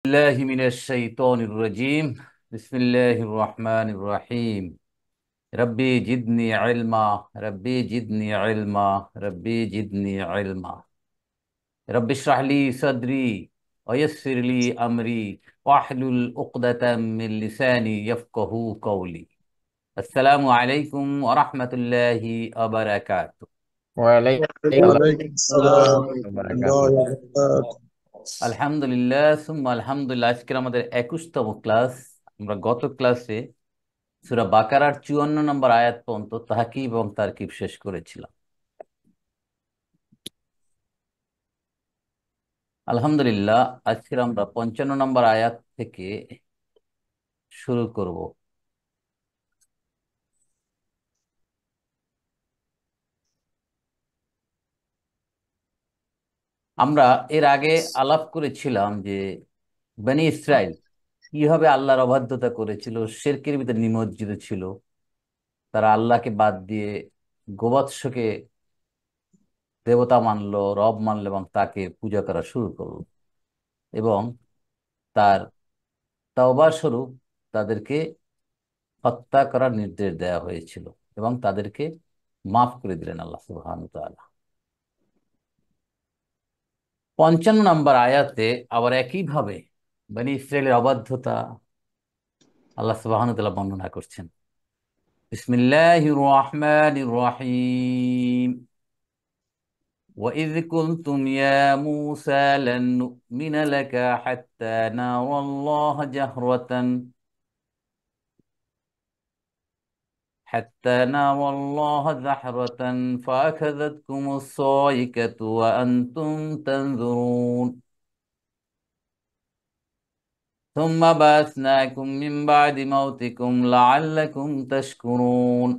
الله من الشيطان الرجيم. بسم الله الرحمن الرحيم. ربي جدني علما. ربي جدني علما. ربي جدني علما. رب اشرح لي صدري ويسر لي أمري واحلل عقدة من لساني يفقه قولي. السلام عليكم ورحمة الله وبركاته. ওয়ালাইকুম ওয়ালাইকুম আসসালাম আসসালাম ওয়া রহমতুল্লাহি বারাকাতুহু। ওয়া বারাকাতুহু। আলহামদুলিল্লাহ সুম্মা আলহামদুলিল্লাহ। আজকের আমাদের 21তম ক্লাস। আমরা গত ক্লাসে সূরা বাকারার 54 নম্বর আয়াত পর্যন্ত তাহকিব এবং তারকিব শেষ করেছিলাম। আলহামদুলিল্লাহ, আজকের আমরা 55 নম্বর আয়াত থেকে শুরু করব। আমরা এর আগে আলাপ করেছিলাম যে বনি ইসরাইল কিভাবে আল্লাহর অবাধ্যতা করেছিল, শিরকের ভিতরে নিমজ্জিত ছিল। তারা আল্লাহকে বাদ দিয়ে গোবৎসকে দেবতা মানলো, রব মানলো এবং তাকে পূজা করা শুরু করলো। এবং তার তওবা স্বরূপ তাদেরকে হত্যা করার নির্দেশ দেওয়া হয়েছিল এবং তাদেরকে মাফ করে দিলেন আল্লাহ সুবহানাহু ওয়া তাআলা। 55 নম্বর আয়াতে আবার একইভাবে বনী ইসরাইলের অবাধ্যতা আল্লাহ সুবহানাহু ওয়া তাআলা বর্ণনা করছেন। বিসমিল্লাহির রহমানির রহিম। وَإِذْ قُلْتُمْ يَا مُوسَى لَن نُّؤْمِنَ لَكَ حَتَّى نَرَى اللَّهَ جَهْرَةً فأخذتكم الصاعقة وأنتم تنظرون ثم بعثناكم من بعد موتكم لعلكم تشكرون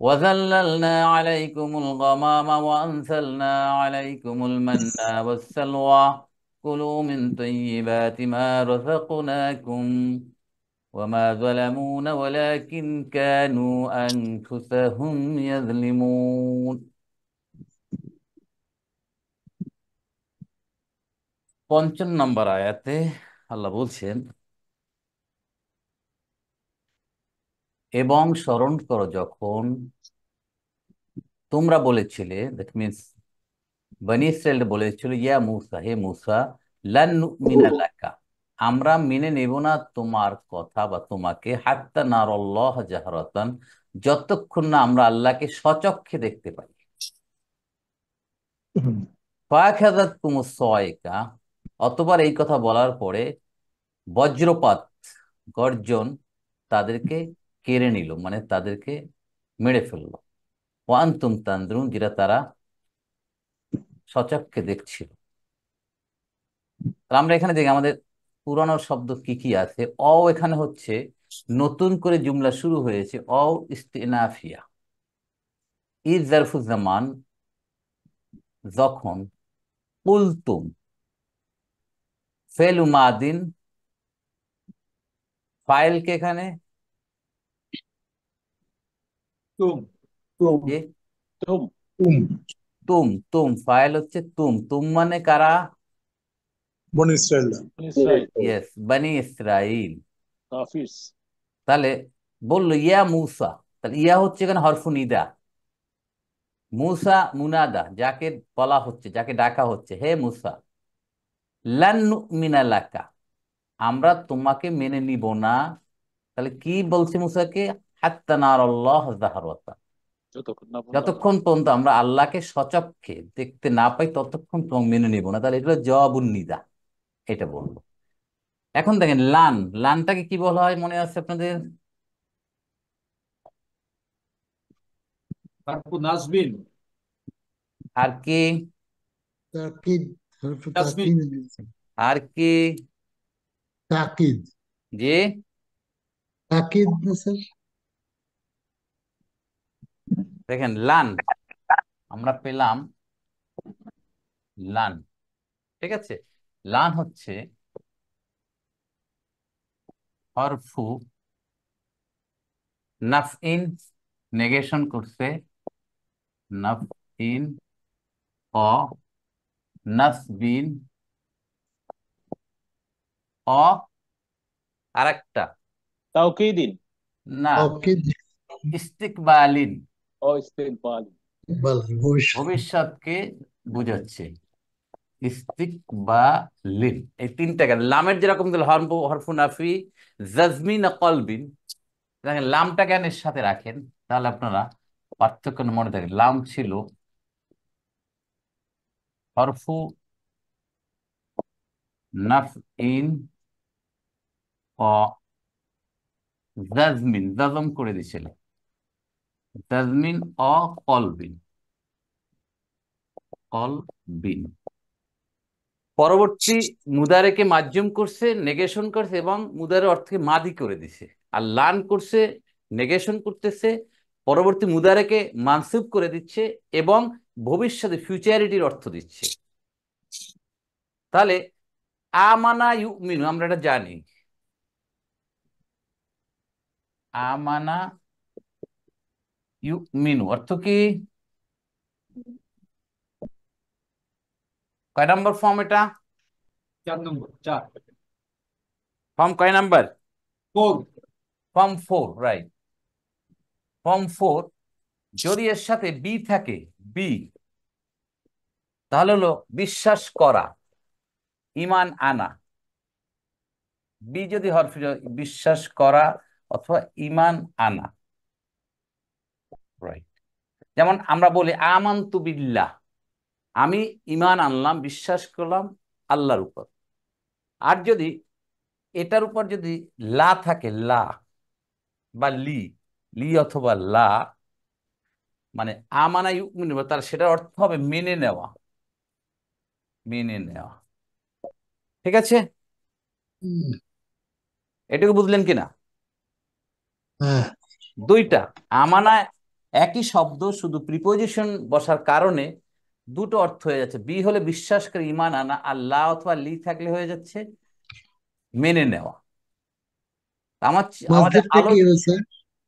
وظللنا عليكم الغمام وأنزلنا عليكم المن والسلوى كلوا من طيبات ما رزقناكم وما ظلمونا ولكن كانوا أنفسهم يظلمون। 55 নম্বর আয়াতে আল্লাহ বলছেন, এবং স্মরণ করো যখন তোমরা বলেছিলে, দ্যাট মিনস বনী ইসরাইল বলেছিল, ইয়া মূসা, হে মূসা, লান নুমিনা লাকা, আমরা মেনে নেব না তোমার কথা বা তোমাকে, হাত্তা নারাল্লাহ জাহরাতান, যতক্ষণ না আমরা আল্লাহকে সচক্ষে দেখতে পাই। ফাখাযাতকুমুস সাইকা, অতবার এই কথা বলার পরে বজ্রপাত, গর্জন তাদেরকে কেড়ে নিল, মানে তাদেরকে মেরে ফেললো। ওয়া আনতুম তানজুরুন, যেটা তারা সচক্ষে দেখছিল। তাহলে আমরা এখানে দেখি আমাদের পুরানো শব্দ কি কি আছে। এখানে হচ্ছে নতুন করে জুমলা শুরু হয়েছে, ইস্তিনাফিয়া। ইজ জারফুজ জামান, যখন। কুলতুম ফেলু মাদিন, ফাইলকে এখানে তুম তুম এ তুম তুম তুম, তুম ফাইল হচ্ছে তুম। তুম মানে কারা? বনি ইসরাইল। ইসরাইল ইয়েস, বনি ইসরাইল। হাফিজ। তাহলে বললো ইয়া মুসা, তাহলে ইয়া হচ্ছে এখানে হরফু নিদা। মুসা মুনাদা, যাকে বলা হচ্ছে, যাকে ডাকা হচ্ছে, হে মুসা। লান নুমিনা লাকা, আমরা তোমাকে মেনে নিব না। তাহলে কি বলছে মুসাকে? হাত্তা নারাল্লাহ জাহরাতা, যতক্ষণ পর্যন্ত আমরা আল্লাহকে সচক্ষে দেখতে না পাই ততক্ষণ তোমাকে মেনে নিব না। তাহলে এটা হলো জবাবুন নিদা, এটা বলবো। এখন দেখেন লান, লানটাকে কি বলা হয় মনে আছে আপনাদের? হারফু নাসবিন। আর কি? তাকিদ, হরফে তাসবিন। তাকিদ। আর কি? তাকিদ, যে তাকিদ না স্যার? দেখেন লান, আমরা পেলাম লান, ঠিক আছে। লান হচ্ছে হরফু নাফইন, নেগেশন করছে, নাফইন, অ নাসবিন, অ আরেকটা توكيد না, তাওকিদ ইস্তিকবালিন, أو استقبال বল ভবিষ্যৎ। ভবিষ্যৎকে বুঝাচ্ছে। ইস্তিকবালিন, এই তিনটা কেন লামের যেরকম দিল হরফু নাফি, জাজমিন, কলবিন, দেখেন লামটা কেন এর সাথে রাখেন, তাহলে আপনারা পার্থক্য মনে থাকে। লাম ছিল হরফু নাফইন ও জাজমিন, জাজম করে দিছিল, জাজমিন ও কলবিন, কলবিন। পরবর্তী মুদারেকে মাজজুম করছে, নেগেশন করছে এবং মুদারের অর্থকে মাদি করে দিছে। আর লান করছে, নেগেশন করতেছে, পরবর্তী মুদারেকে মানসুব করে দিচ্ছে এবং ভবিষ্যতে ফিউচারিটির অর্থ দিচ্ছে। তাহলে আমানা ইউমিনু আমরা এটা জানি, আমানা ইউমিনু অর্থ কি? কয় নম্বর ফর্ম এটা? 4 নম্বর 4 ফর্ম কয় নাম্বার? 4 form 4, right. ফর্ম 4 যদি এর সাথে বি থাকে, বি, তাহলে হলো বিশ্বাস করা, ইমান আনা। বি যদি হরফ, বিশ্বাস করা অথবা ইমান আনা, রাইট। যেমন আমরা বলি আমানতু বিল্লাহ, আমি ইমান আনলাম, বিশ্বাস করলাম আল্লাহর উপর। আর যদি এটার উপর যদি লা থাকে, লা বা লি, লি অথবা লা, মানে আমানা ইউমিনু, তার সেটার অর্থ হবে মেনে নেওয়া, মেনে নেওয়া। ঠিক আছে, হুম, এটুকু বুঝলেন কিনা? হ্যাঁ। দুইটা আমানা একই শব্দ, শুধু প্রিপোজিশন বসার কারণে দুটো অর্থ হয়ে যাচ্ছে। বি হলে বিশ্বাস করে ইমান আনা, আর লা অথবা লি থাকলে হয়ে যাচ্ছে মেনে নেওয়া। আমাদের মাসদারটা আলো, কি হয়েছে?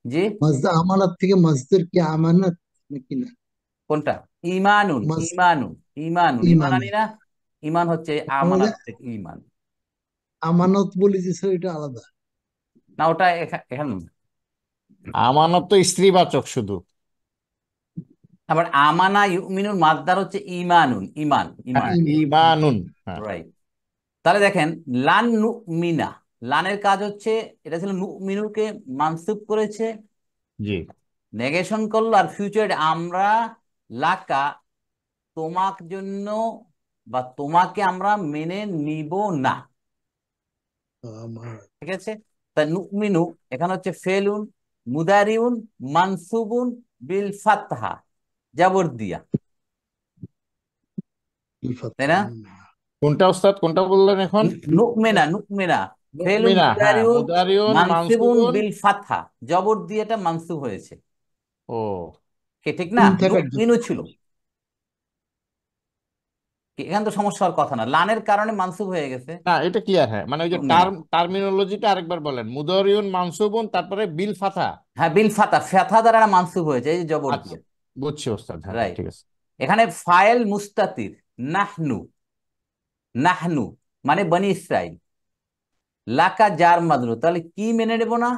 জি, মাসদার আমানত থেকে মাসদার কি আমানত নাকি না? কোনটা? ইমানুন, মাস ইমানুন, ইমানুন, ইমান ইমান। আনি না, ইমান হচ্ছে আমাদের আমানাত থেকে ইমান। আমানত বলে যে স্যার, এটা আলাদা। না, ওটা এখানে না। আমানত তো স্ত্রীবাচক শুধু। আবার আমানা ইউমিনুন মাসদার হচ্ছে ইমানুন, ইমান, ইমান, হ্যাঁ, ইমান। ইমানুন। হ্যাঁ, রাইট। তাহলে দেখেন লান নুমিনা, লানের কাজ হচ্ছে, এটা ছিল নুমিনুকে মানসুব করেছে, জি। নেগেশন করলো, আর ফিউচার আমরা লাকা, তোমার জন্য বা তোমাকে আমরা মেনে নিব না। আমার ঠিক আছে, তা নুমিনু এখানে হচ্ছে ফেলুন মুদারিউন মানসুবুন বিল ফাতহা, জাবর দিয়া, তাই না? কোনটা ওস্তাদ, কোনটা বললেন এখন? নুকমেনা, নুকমেনা, ফেলুন মুমিনা, হ্যাঁ, মুদারিউন মুদারিউন মানসিবুন মানসুবুন। বিল ফাতহা, জবর দিয়ে এটা মানসুব হয়েছে। ও, কি ঠিক না? তিন থাকার জন্য। নুকমিনু ছিল কি, এখানে তো সমস্যা হওয়ার কথা না, লানের কারণে মানসুব হয়ে গেছে। না এটা ক্লিয়ার। হ্যাঁ, মানে ওই যে নুকমিনা, টার্মিনোলজিটা আরেকবার বলেন। মুদারিউন মানসুবুন, তারপরে বিল ফাথা। হ্যাঁ, বিল ফাতা, ফাতা দ্বারা মানসুব হয়েছে, এই যে জবর আচ্ছা, দিয়ে। বুঝছি ওস্তাদ। হ্যাঁ, হ্যাঁ, রাইট। ঠিক আছে। এখানে ফায়েল মুস্তাতির নাহনু, নাহনু মানে বনি ইসরাইল, লাকা জার মাজরুর, তাহলে কি মেনে নেব না?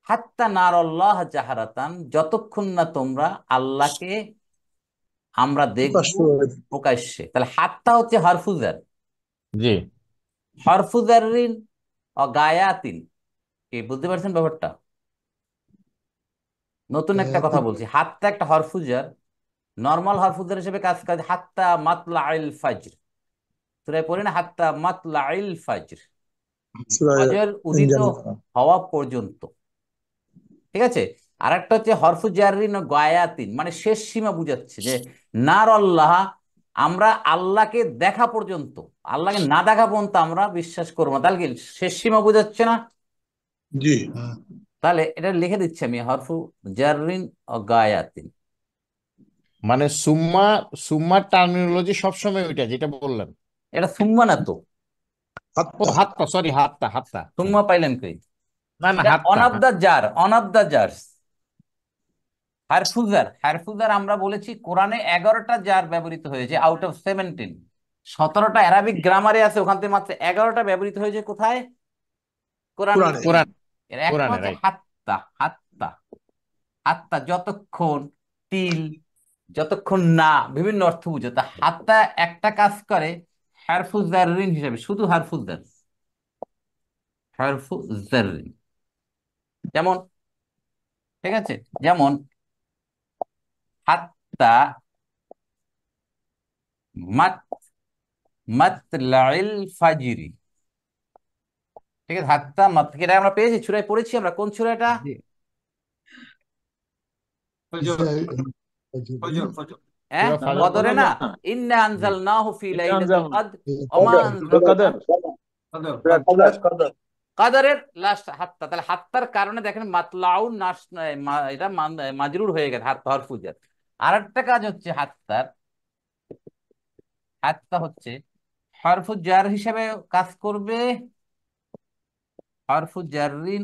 হাত্তা নারাল্লাহ জাহারাতান, যতক্ষণ না তোমরা আল্লাহকে আমরা দেখব প্রকাশ্যে। তাহলে হাত্তা হচ্ছে হরফুজার, জি। হরফুজারিন ও গায়াতিন, কি বুঝতে পারছেন ব্যাপারটা? নতুন একটা কথা বলছি, হাত্তা একটা হরফুজার, নর্মাল হরফুজার হিসেবে কাজ করে হাত্তা মাতলাইল ফাজর, সূরা পড়ে না, হাত্তা মাতলাইল ফাজর, ফজর উদিত হওয়া পর্যন্ত। ঠিক আছে, আর একটা হচ্ছে হরফু জারিন ও গায়াতিন, মানে শেষ সীমা বুঝাচ্ছে যে নার আল্লাহ, আমরা আল্লাহকে দেখা পর্যন্ত, আল্লাহকে না দেখা পর্যন্ত আমরা বিশ্বাস করবো না। তাহলে কি শেষ সীমা বুঝাচ্ছে না? জি তাহলে এটা লিখে দিচ্ছি আমি, হরফু জারিন ও গায়াতিন। মানে সুম্মা, সুম্মার টার্মিনোলজি সবসময় ওইটা যেটা বললেন। এটা সুম্মা না তো, ও হাত্তা, সরি, হাত্তা, হাত্তা। সুম্মা পাইলেন কই? না না, এটা অন হাত্তা, অফ দা জার, অন অফ দা জার্স। হারফুজার, হারফুজার আমরা বলেছি কোরআনে 11টা জার ব্যবহৃত হয়েছে আউট অফ 17। 17টা অ্যারাবিক গ্রামারে আছে, ওখান থেকে মাত্র 11টা ব্যবহৃত হয়েছে কোথায়? কোরআন। কোরআনে। কোরআন। এর একটা কোরআনে, হচ্ছে রাইট। হাত্তা। হাত্তা হাত্তা যতক্ষণ, তিল যতক্ষণ না, বিভিন্ন অর্থ বুঝে। তা হাত্তা একটা কাজ করে হারফু জাররিন হিসাবে, শুধু হারফু জার, হারফু জাররিন। যেমন, ঠিক আছে, যেমন হাত্তা মাত মাতলাইল ফাজরি, ঠিক আছে, হাত্তা মাত, এটা আমরা পেয়েছি, সূরায় পড়েছি আমরা। কোন সূরা এটা? জি। ফজর ফজর فجر ফজর হ্যাঁ, সূরা না না ফাজর কদরে না না। না ইন্না জি। আনজালনাহু ফি এটা লাইলাতুল আনজাল কদর ওমা কদর আনজালনা। কদর কদর কদর কাদারের লাস্ট হাত্তা, তাহলে হাত্তার কারণে দেখেন মাতলাউন নাস, এটা মাজরুর হয়ে গেছে, হাত হরফুজার। আর একটা কাজ হচ্ছে হাত্তার, হাত্তা হচ্ছে হরফুজ জার হিসেবে কাজ করবে। হরফুজ জাররিন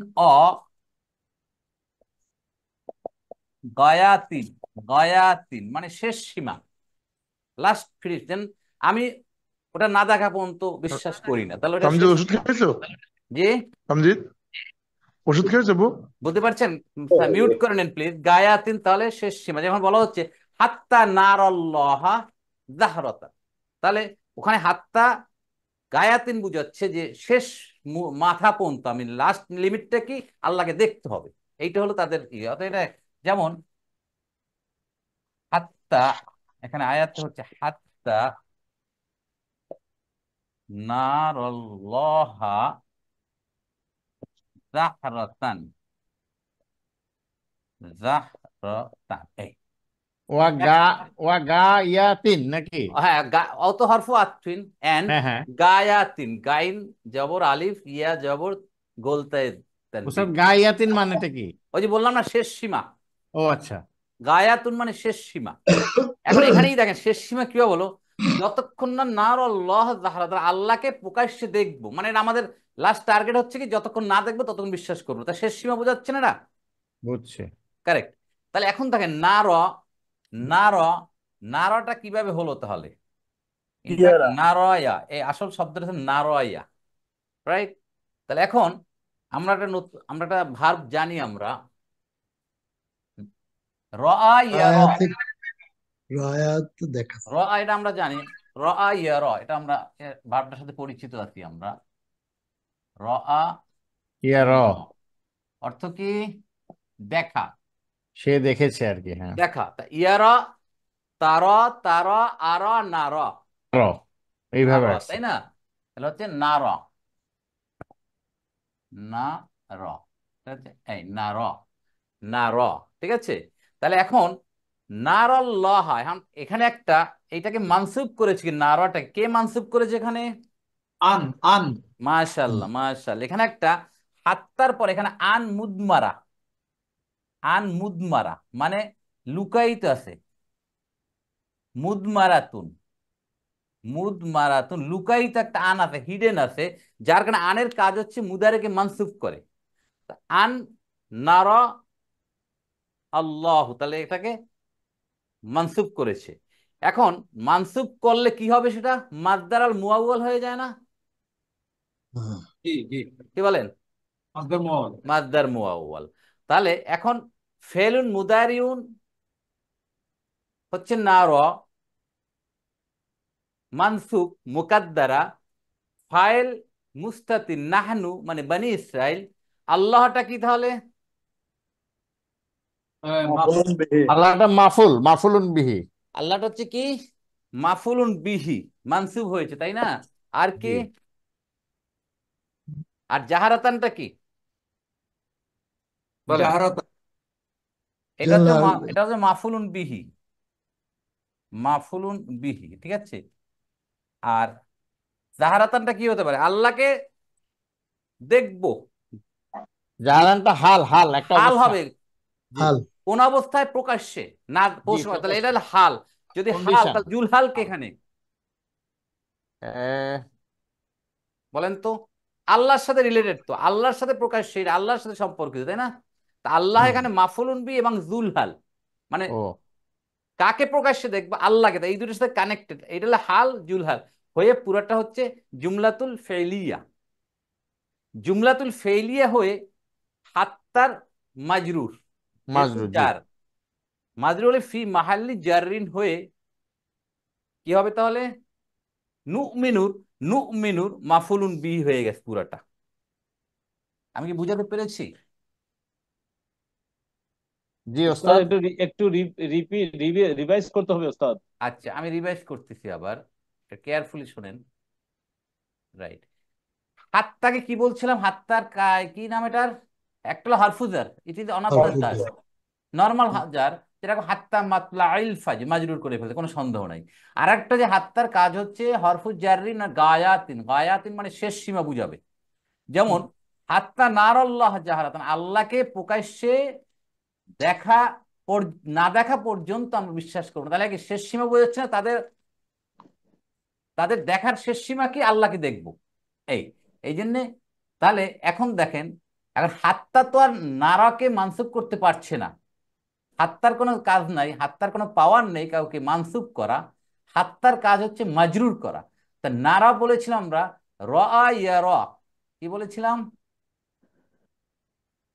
গয়াতিন, গয়াতিন মানে শেষ সীমা, লাস্ট ফিনিশ। দেন আমি ওটা না দেখা পর্যন্ত বিশ্বাস করি না, তাহলে ওটা তামজিদ শেষ ওষুধ সীমা। খেয়েছো? জি, তামজিদ ওষুধ খেয়েছো বউ? বুঝতে পারছেন? মিউট করে নেন প্লিজ। গায়াতিন তাহলে শেষ সীমা, যেমন বলা হচ্ছে হাত্তা নারাল্লাহা জাহরাতা, তাহলে ওখানে হাত্তা গায়াতিন বুঝাচ্ছে যে শেষ মাথা পর্যন্ত, আমি লাস্ট লিমিটটা কি, আল্লাহকে দেখতে হবে। এইটা হলো তাদের ইয়ে। অর্থাৎ এটা যেমন হাত্তা, এখানে আয়াতটা হচ্ছে হাত্তা নারাল্লাহা জাহরাতান, জাহরাতান এই, ওয়া গা ওয়া গা ইয়াতিন নাকি? হ্যাঁ, অত হরফ আতফিন এন্ড হ্যাঁ, হ্যাঁ। গায়াতিন, গাইন জবর আলিফ, ইয়া জবর গোলতায় ওসব তানবিন। গা ইয়াতিন মানেটা কি? ওই যে বললাম না, শেষ সীমা। ও আচ্ছা। গায়াতুন মানে শেষ সীমা। এখন এখানেই দেখেন শেষ সীমা কিভাবে বলো, যতক্ষণ না নার আল্লাহ জাহরা, আল্লাহকে প্রকাশ্যে দেখবো, মানে এটা আমাদের লাস্ট টার্গেট হচ্ছে কি, যতক্ষণ না দেখবো ততক্ষণ বিশ্বাস করবো। তা শেষ সীমা বোঝাচ্ছে না এটা? বুঝছে। কারেক্ট। তাহলে এখন দেখেন নার, নার, নারটা কিভাবে হলো তাহলে? ইনফ্যাক্ট ইয়ারা নারয়া, এই আসল শব্দটা হচ্ছে নারয়া, রাইট? তাহলে এখন আমরা একটা নতুন, আমরা একটা ভার্ব জানি আমরা, রআ ইয়ারা। আয়াতে রায়াত দেখা। রআ এটা আমরা জানি, রআ ইয়ারা, এটা আমরা ভার্বটার সাথে পরিচিত আছি আমরা। রআ ইয়া র, অর্থ কি? দেখা, সে দেখেছে আর কি। হ্যাঁ, দেখা। তা ইয়ারা, তারা, তারা, আরা, নারা, র এইভাবে নারা, আসছে। তাই না? তাহলে হচ্ছে নারা, না র, ঠিক আছে? এই না র, না র, ঠিক আছে। তাহলে এখন নারাল্লাহ, এখন এখানে একটা, এইটাকে মানসুব করেছে কি, নারাটাকে কে মানসুব করেছে এখানে? আন আন মাশাআল্লাহ, মাশাআল্লাহ। এখানে একটা হাত্তার পর এখানে আন মুদমারা, আন মুদমারা মানে লুকায়িত আছে। মুদমারাতুন, মুদমারাতুন লুকায়িত একটা আন আছে, হিডেন আছে, যার কারণে আনের কাজ হচ্ছে মুদারেকে মানসুব করে। তা আন নারা আল্লাহ, তাহলে এটাকে মানসুব করেছে। এখন মানসুব করলে কি হবে, সেটা মাসদার আল মুআওয়াল হয়ে যায় না? জি জি কি বলেন? মাসদার মুআওয়াল মাসদার মুআওয়াল। তাহলে এখন ফেলুন মুদারিউন হচ্ছে নারা, মানসুব মুকাদ্দারা, ফাইল মুস্তাতির নাহনু মানে বনি ইসরাইল। আল্লাহটা কি তাহলে? বলুন বিহি আল্লাহটা মাফুল, মাফুলুন বিহি। আল্লাহটা হচ্ছে কি? মাফুলুন বিহি, মানসুব হয়েছে, তাই না? আর কি? জি। আর জাহারাতানটা কি বলেন? জাহারাত এটা হচ্ছে এটা হচ্ছে মাফুলুন বিহি, মাফুলুন বিহি, ঠিক আছে। আর জাহারাতানটা কি হতে পারে? আল্লাহকে দেখবো, জাহারানটা হাল, হাল একটা হাল অবস্থা। হবে, জি, হাল। কোন অবস্থায়? প্রকাশ্যে না জি, প্রশ্ন, তাহলে এটা প্রকাশ্যে। হলো হাল। যদি হাল, কন্ডিশন। তাহলে জুল হাল কে এখানে বলেন তো? আল্লাহর সাথে রিলেটেড তো, আল্লাহর সাথে প্রকাশ্যে, এটা আল্লাহর সাথে সম্পর্কিত, তাই না? তা আল্লাহ এখানে মাফুলুন বি এবং জুল হাল, মানে ও কাকে প্রকাশ্যে দেখবো? আল্লাহকে। এই দুটোর সাথে কানেক্টেড, এটা হলো হাল, জুল হাল। হয়ে পুরাটা হচ্ছে জুমলাতুল ফেলিয়া। জুমলাতুল ফেলিয়া হয়ে হাত্তার মাজরুর, যেহেতু মাজরুর, জি। জার, মাজরুর হলে ফি মাহাল্লি জাররিন হয়ে কি হবে তাহলে? নুমিনুর, নুমিনুর মাফুলুন বিহি হয়ে গেছে পুরাটা। আমি কি বুঝাতে পেরেছি? জি ওস্তাদ ওস্তাদ। একটু রিভাইজ করতে হবে ওস্তাদ। আচ্ছা, আমি রিভাইজ করতেছি আবার, কেয়ারফুলি শুনেন। রাইট, হাত্তাকে কি বলছিলাম? হাত্তার কি নাম এটার? একটা হলো হারফুজার, it is one of the জার, হারফুজার। নর্মাল জার, যেরকম হাত্তা মাতলা আইল ফাজ মাজরুর করে ফেলতে কোনো সন্দেহ নাই। আর একটা যে হাত্তার কাজ হচ্ছে হরফুজ জাররিন আর গায়াতিন, গায়াতিন মানে শেষ সীমা বুঝাবে। যেমন হাত্তা নারাল্লাহ জাহারাতান, আল্লাহকে প্রকাশ্যে দেখা না দেখা পর্যন্ত আমরা বিশ্বাস করবো না। তাহলে কি শেষ সীমা বোঝাচ্ছে না? তাদের তাদের দেখার শেষ সীমা কি? আল্লাহকে দেখবো। এই এই জন্যে তাহলে এখন দেখেন, এখন হাত্তা তো আর নারাকে মানসুব করতে পারছে না। হাত্তার কোনো কাজ নাই, হাত্তার কোনো পাওয়ার নেই কাউকে মানসুব করা। হাত্তার কাজ হচ্ছে মাজরুর করা। তা নারা বলেছিলাম আমরা র ইয়া র, কি বলেছিলাম?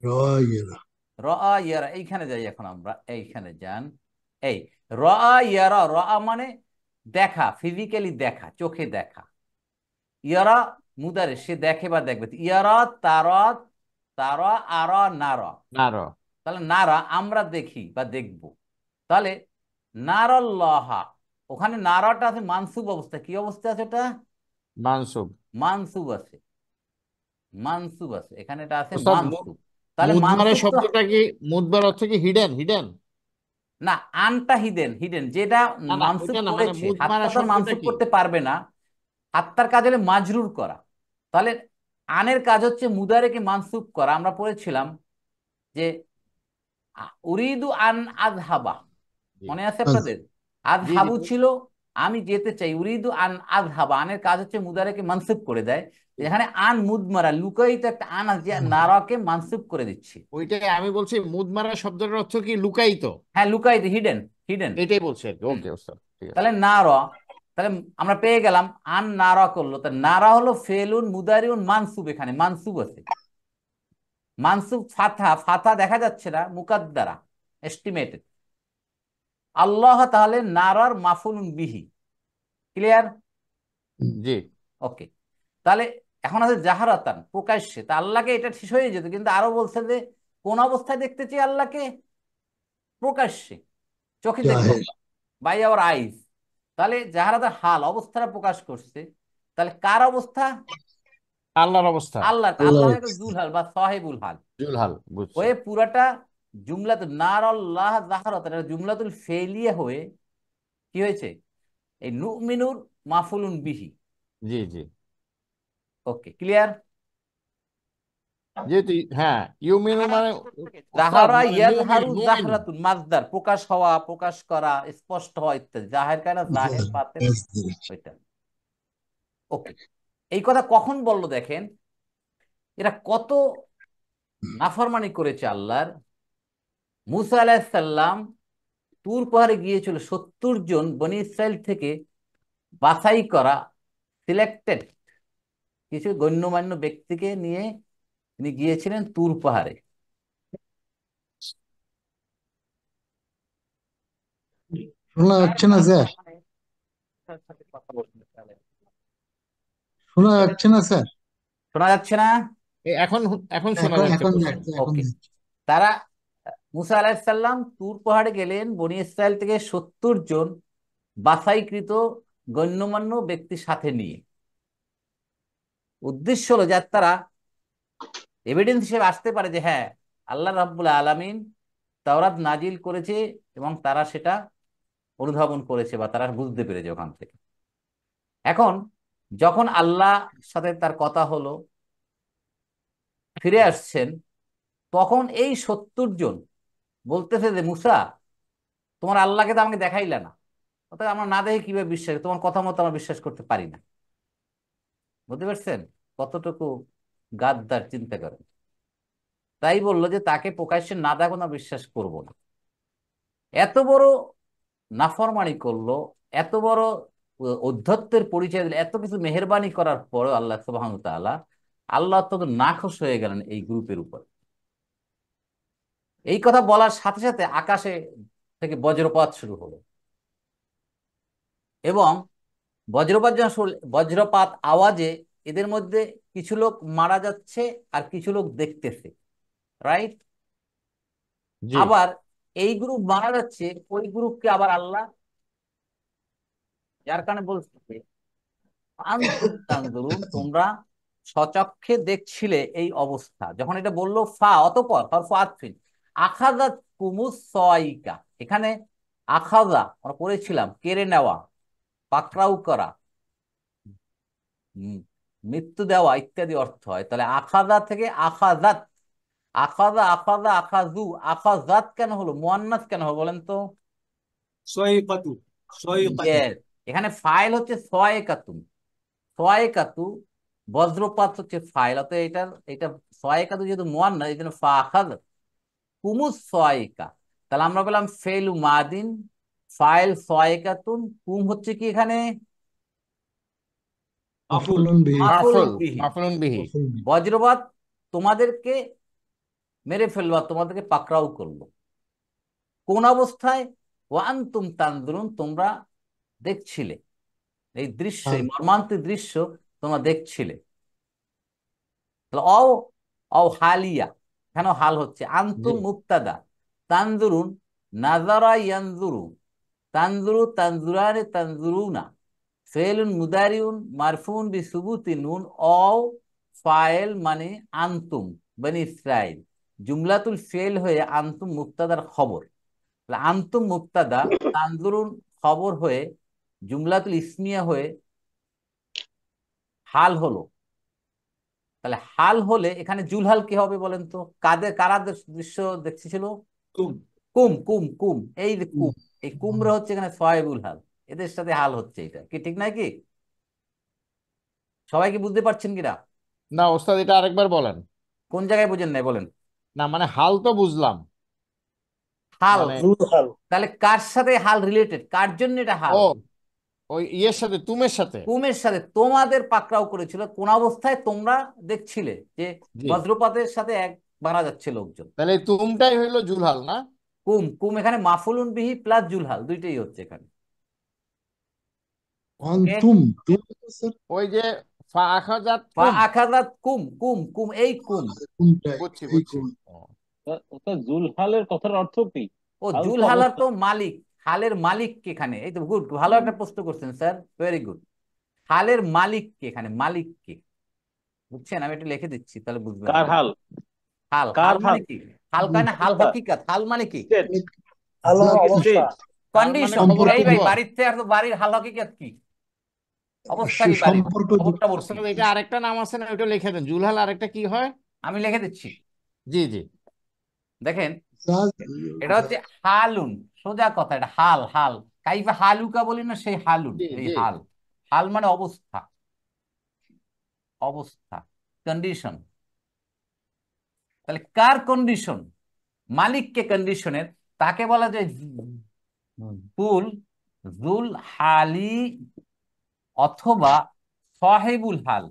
রায়রা। র ইয়ারা, এইখানে যাই এখন আমরা, এইখানে যান। এই র ইয়ারা, র মানে দেখা, ফিজিক্যালি দেখা, চোখে দেখা। ইয়ারা মুদারে, সে দেখে বা দেখবে। ইয়ারা তারা, তারা আর নারা, নার, তাহলে নারা আমরা দেখি বা দেখব। তাহলে নারাল্লাহা, ওখানে নারাটা আছে মানসুব অবস্থা। কি অবস্থা আছে ওটা? মানসুব। মানসুব আছে, মানসুব আছে, এখানে এটা আছে ওস্তাদ, মানসুব। তাহলে মুদমারের মানসুব তো, শব্দটা কি, মুদমার অর্থ কি হিডেন? হিডেন না, আনটা হিডেন, হিডেন যেটা না না, মানসুব ওইটা না, মানে করেছে, মুদমারা হাত্তা তো আর শব্দটা মানসুব কি? করতে পারবে না। হাত্তার কাজ হলে মাজরুর করা। তাহলে আনের কাজ হচ্ছে মুদারেকে মানসুব করা। আমরা পড়েছিলাম যে উরিদু আন আযহাবা, জি মনে আছে আপনাদের? জি জি। আযহাবু ছিল আমি যেতে চাই, উরিদু আন আযহাবা, আনের কাজ হচ্ছে মুদারেকে মানসুব করে দেয়। এখানে আন মুদমারা, লুকায়িত একটা আন আছে, যে নারাকে মানসুব করে দিচ্ছি। ওইটাই আমি বলছি, মুদমারা শব্দটার অর্থ কি লুকায়িত, হ্যাঁ, লুকায়িত, হিডেন, হিডেন। এটাই বলছি আর কি। ওকে ওস্তাদ, ঠিক আছে। তাহলে না র, তাহলে আমরা পেয়ে গেলাম আন নারা করলো। তা নারা হলো ফেলুন মুদারিউন মানসুব, এখানে মানসুব আছে। মানসুব ফাথা, ফাথা দেখা যাচ্ছে না, মুকাদ্দারা, এস্টিমেটেড। আল্লাহ তাহলে নারার মাফুলুন বিহি। ক্লিয়ার? জি ওকে। তাহলে এখন আছে জাহারাতান, প্রকাশ্যে। তা আল্লাহকে, এটা ঠিক হয়ে যেত, কিন্তু আরো বলছে যে কোন অবস্থায় দেখতে চাই আল্লাহকে? প্রকাশ্যে, চোখে দেখবো, জাহের। By our eyes. তাহলে জাহারাতার হাল, অবস্থাটা প্রকাশ করছে। তাহলে কার অবস্থা? আল্লাহর অবস্থা। আল্লাহ। আল্লাহ আল্লাহ। হয়ে গেল জুলহাল বা সাহেবুল হাল। জুলহাল, বুঝছি। হয়ে পুরাটা জুমলাতুল নারাল্লাহ জাহারাত, জুমলাতুল ফেলিয়া হয়ে কি হয়েছে? এই নুমিনুর মাফুলুন বিহি। জি জি। ওকে, ক্লিয়ার? যেহেতু হ্যাঁ, ইউমিনু মানে ওস্তাদ জাহারা মানে মুমিন, ইয়াজহারু মুমিন। জাহরাতুন, মাজদার, প্রকাশ হওয়া, প্রকাশ করা, স্পষ্ট হওয়া ইত্যাদি। জাহের কায়না, জাহের বাতেন, ওইটা। ওকে, এই কথা কখন বললো দেখেন, এরা কত নাফরমানি করেছে আল্লাহর। মুসা আলাইহিস সালাম তুর পাহাড়ে গিয়েছিল 70 জন বনি ইসরাইল থেকে বাছাই করা, সিলেক্টেড কিছু গণ্যমান্য ব্যক্তিকে নিয়ে তিনি গিয়েছিলেন তুর পাহাড়ে। শোনা যাচ্ছে না স্যার? শোনা যাচ্ছে না স্যার? শোনা যাচ্ছে না? এখন এখন শোনা এখন যাচ্ছে এখন প্রশ্ন। যাচ্ছে, এখন ওকে। যাচ্ছে। তারা, মুসা আলাইহিস সালাম তুর পাহাড়ে গেলেন বনি ইসরায়েল থেকে 70 জন বাছাইকৃত গণ্যমান্য ব্যক্তির সাথে নিয়ে। উদ্দেশ্য হলো যাতে তারা এভিডেন্স হিসেবে আসতে পারে যে হ্যাঁ, আল্লাহ রাব্বুল আলামিন তাওরাত নাজিল করেছে এবং তারা সেটা অনুধাবন করেছে বা তারা বুঝতে পেরেছে ওখান থেকে। এখন যখন আল্লাহ সাথে তার কথা হলো, ফিরে আসছেন, তখন এই 70 জন বলতেছে যে মুসা, তোমার আল্লাহকে তো আমাকে দেখাইলে না, অর্থাৎ আমরা না দেখে কিভাবে বিশ্বাস, তোমার কথা মতো আমরা বিশ্বাস করতে পারি না। বুঝতে পারছেন কতটুকু গাদ্দার? চিন্তা করেন। তাই বললো যে তাকে প্রকাশ্যে না দেখো না, বিশ্বাস করব না। এত বড় নাফরমানি করলো, এত বড় ঔদ্ধত্যের পরিচয় দিলেন, এত কিছু মেহেরবানি করার পরেও আল্লাহ সুবহানাহু ওয়া তাআলা আল্লাহ তো নাখোশ হয়ে গেলেন এই গ্রুপের উপর। এই কথা বলার সাথে সাথে আকাশে থেকে বজ্রপাত শুরু হলো, এবং বজ্রপাত আওয়াজে এদের মধ্যে কিছু লোক মারা যাচ্ছে আর কিছু লোক দেখতেছে, রাইট? জি আবার এই গ্রুপ মারা যাচ্ছে, ওই গ্রুপকে আবার আল্লাহ, যার কারণে বলছে আনতুম তানজুরুন, তোমরা স্বচক্ষে দেখছিলে এই অবস্থা। যখন এটা বললো ফা, অতঃপর হরফ আতফিন, আখাযাত কুমুস সাইকা, এখানে আখাযা আমরা পড়েছিলাম কেড়ে নেওয়া, পাকড়াও করা, উম, মৃত্যু দেওয়া ইত্যাদি অর্থ হয়। তাহলে আখাযা থেকে আখাযাত, আখাযা আখাযা আখাযু, আখাযাত কেন হলো, মুয়ান্নাস কেন হলো বলেন তো? সয়কাতু সয়কাতু Yes, এখানে ফাইল হচ্ছে সয়কাতুন, সয়কাতু, বজ্রপাত হচ্ছে ফাইল, অতএব এটা সয়কাতু যেহেতু মুয়ান্নাস, এই জন্য ফাখাদ কুমুস সয়কা। তাহলে আমরা বললাম ফেলু মাদিন, ফাইল সয়কাতুন, কুম হচ্ছে কি এখানে মাফুল মাফুলুন বিহি। মাফুলুন মাফুল বিহি। মাফুলুন বিহি। মাফুল বিহি। বজ্রপাত তোমাদেরকে মেরে ফেলবা, তোমাদেরকে পাকড়াও করলো। কোন অবস্থায়? ওয়ান্তুম তানজুরুন, তোমরা দেখছিলে এই দৃশ্য, এই হাল। মর্মান্তিক দৃশ্য তোমরা দেখছিলে। তাহলে অও হালিয়া, কেন হাল হচ্ছে? জি আনতুম মুবতাদা, তানজুরুন নাজারা ইয়ানজুরু, তানজুরু তানজুরানে তানজুরুনা, ফেলুন মুদারিউন মারফুন বিসুবুতি নুন, অও ফাইল মানে আনতুম বনি ইসরাইল, জুমলাতুল ফেল হয়ে আনতুম মুবতাদার খবর। তাহলে আনতুম মুবতাদা, তানজুরুন খবর হয়ে, জুমলাতুল ইসমিয়া হয়ে হাল হলো। তাহলে হাল হলে এখানে জুলহাল কি হবে বলেন তো? কারা দৃশ্য দেখছিল? তুম কুম কুম কুম, এই যে হুম। কুম, এই কুমরা হচ্ছে এখানে সোয়াইবুল হাল, এদের সাথে হাল হচ্ছে, এটা কি ঠিক নাই কি? সবাই কি বুঝতে পারছেন কিনা? না ওস্তাদ, এটা আরেকবার বলেন। কোন জায়গায় বুঝেন নাই বলেন? না মানে হাল তো বুঝলাম, হাল, মানে জুলহাল। তাহলে কার সাথে হাল রিলেটেড, কার জন্য এটা হাল? ও ওই ইয়ের সাথে, তুমের সাথে। কুমের সাথে। তোমাদের পাকড়াও করেছিল কোন অবস্থায়? তোমরা দেখছিলে যে জি, বজ্রপাতের সাথে এক মারা যাচ্ছে লোকজন। তাহলে এই তুমটাই হইলো জুলহাল না? কুম কুম এখানে মাফুলুন বিহি প্লাস জুলহাল দুইটাই হচ্ছে এখানে। ওকে, অন্তুম তুম স্যার। ওই যে ফা আখাজাত ফা কুম। আখাযাত কুম কুম কুম, এই কুম। কুমটাই বুঝছি এই বুঝছি। কুম। ও, ওটা জুলহালের কথার অর্থ কি? ও হাল জুল তো হালার অবস্থা। তো মালিক, হালের মালিক কে এখানে? এই তো গুড, ভালো একটা প্রশ্ন করছেন স্যার, ভেরি গুড। হালের মালিক কে এখানে, মালিক কে? বুঝছেন? আমি একটু লিখে দিচ্ছি তাহলে বুঝবেন কার আপনি। হাল? হাল, কার হাল মানে হাল? কি? হাল কানে হাল অবস্থা, হকিকত, হাল মানে কি? স্টেট, মানে আলো যা কিছু অবস্থা। স্টেট। হাল মানে কন্ডিশন। খবর এই ভাই সম্পর্কযুক্ত, খবর। বাড়ির থেকে আসতো, বাড়ির হাল হকিকত কি? অবস্থা সে কি বাড়ির, সম্পর্কযুক্ত। খবরটা কি? ওস্তাদ এটা আরেকটা নাম আছে না, ওইটা লিখে দেন। জুলহাল আরেকটা কি হয়? আমি লিখে দিচ্ছি, জি জি দেখেন। যা এটা হচ্ছে হালুন, সোজা কথা, এটা হাল। হাল কাইফা হালুকা বলি না, সেই হালুন, জি এই জি। হাল। হাল মানে অবস্থা, অবস্থা, কন্ডিশন। তাহলে কার কন্ডিশন? মালিককে কন্ডিশনের, তাকে বলা যায় জুল, জুল হালি অথবা সাহেবুল হাল।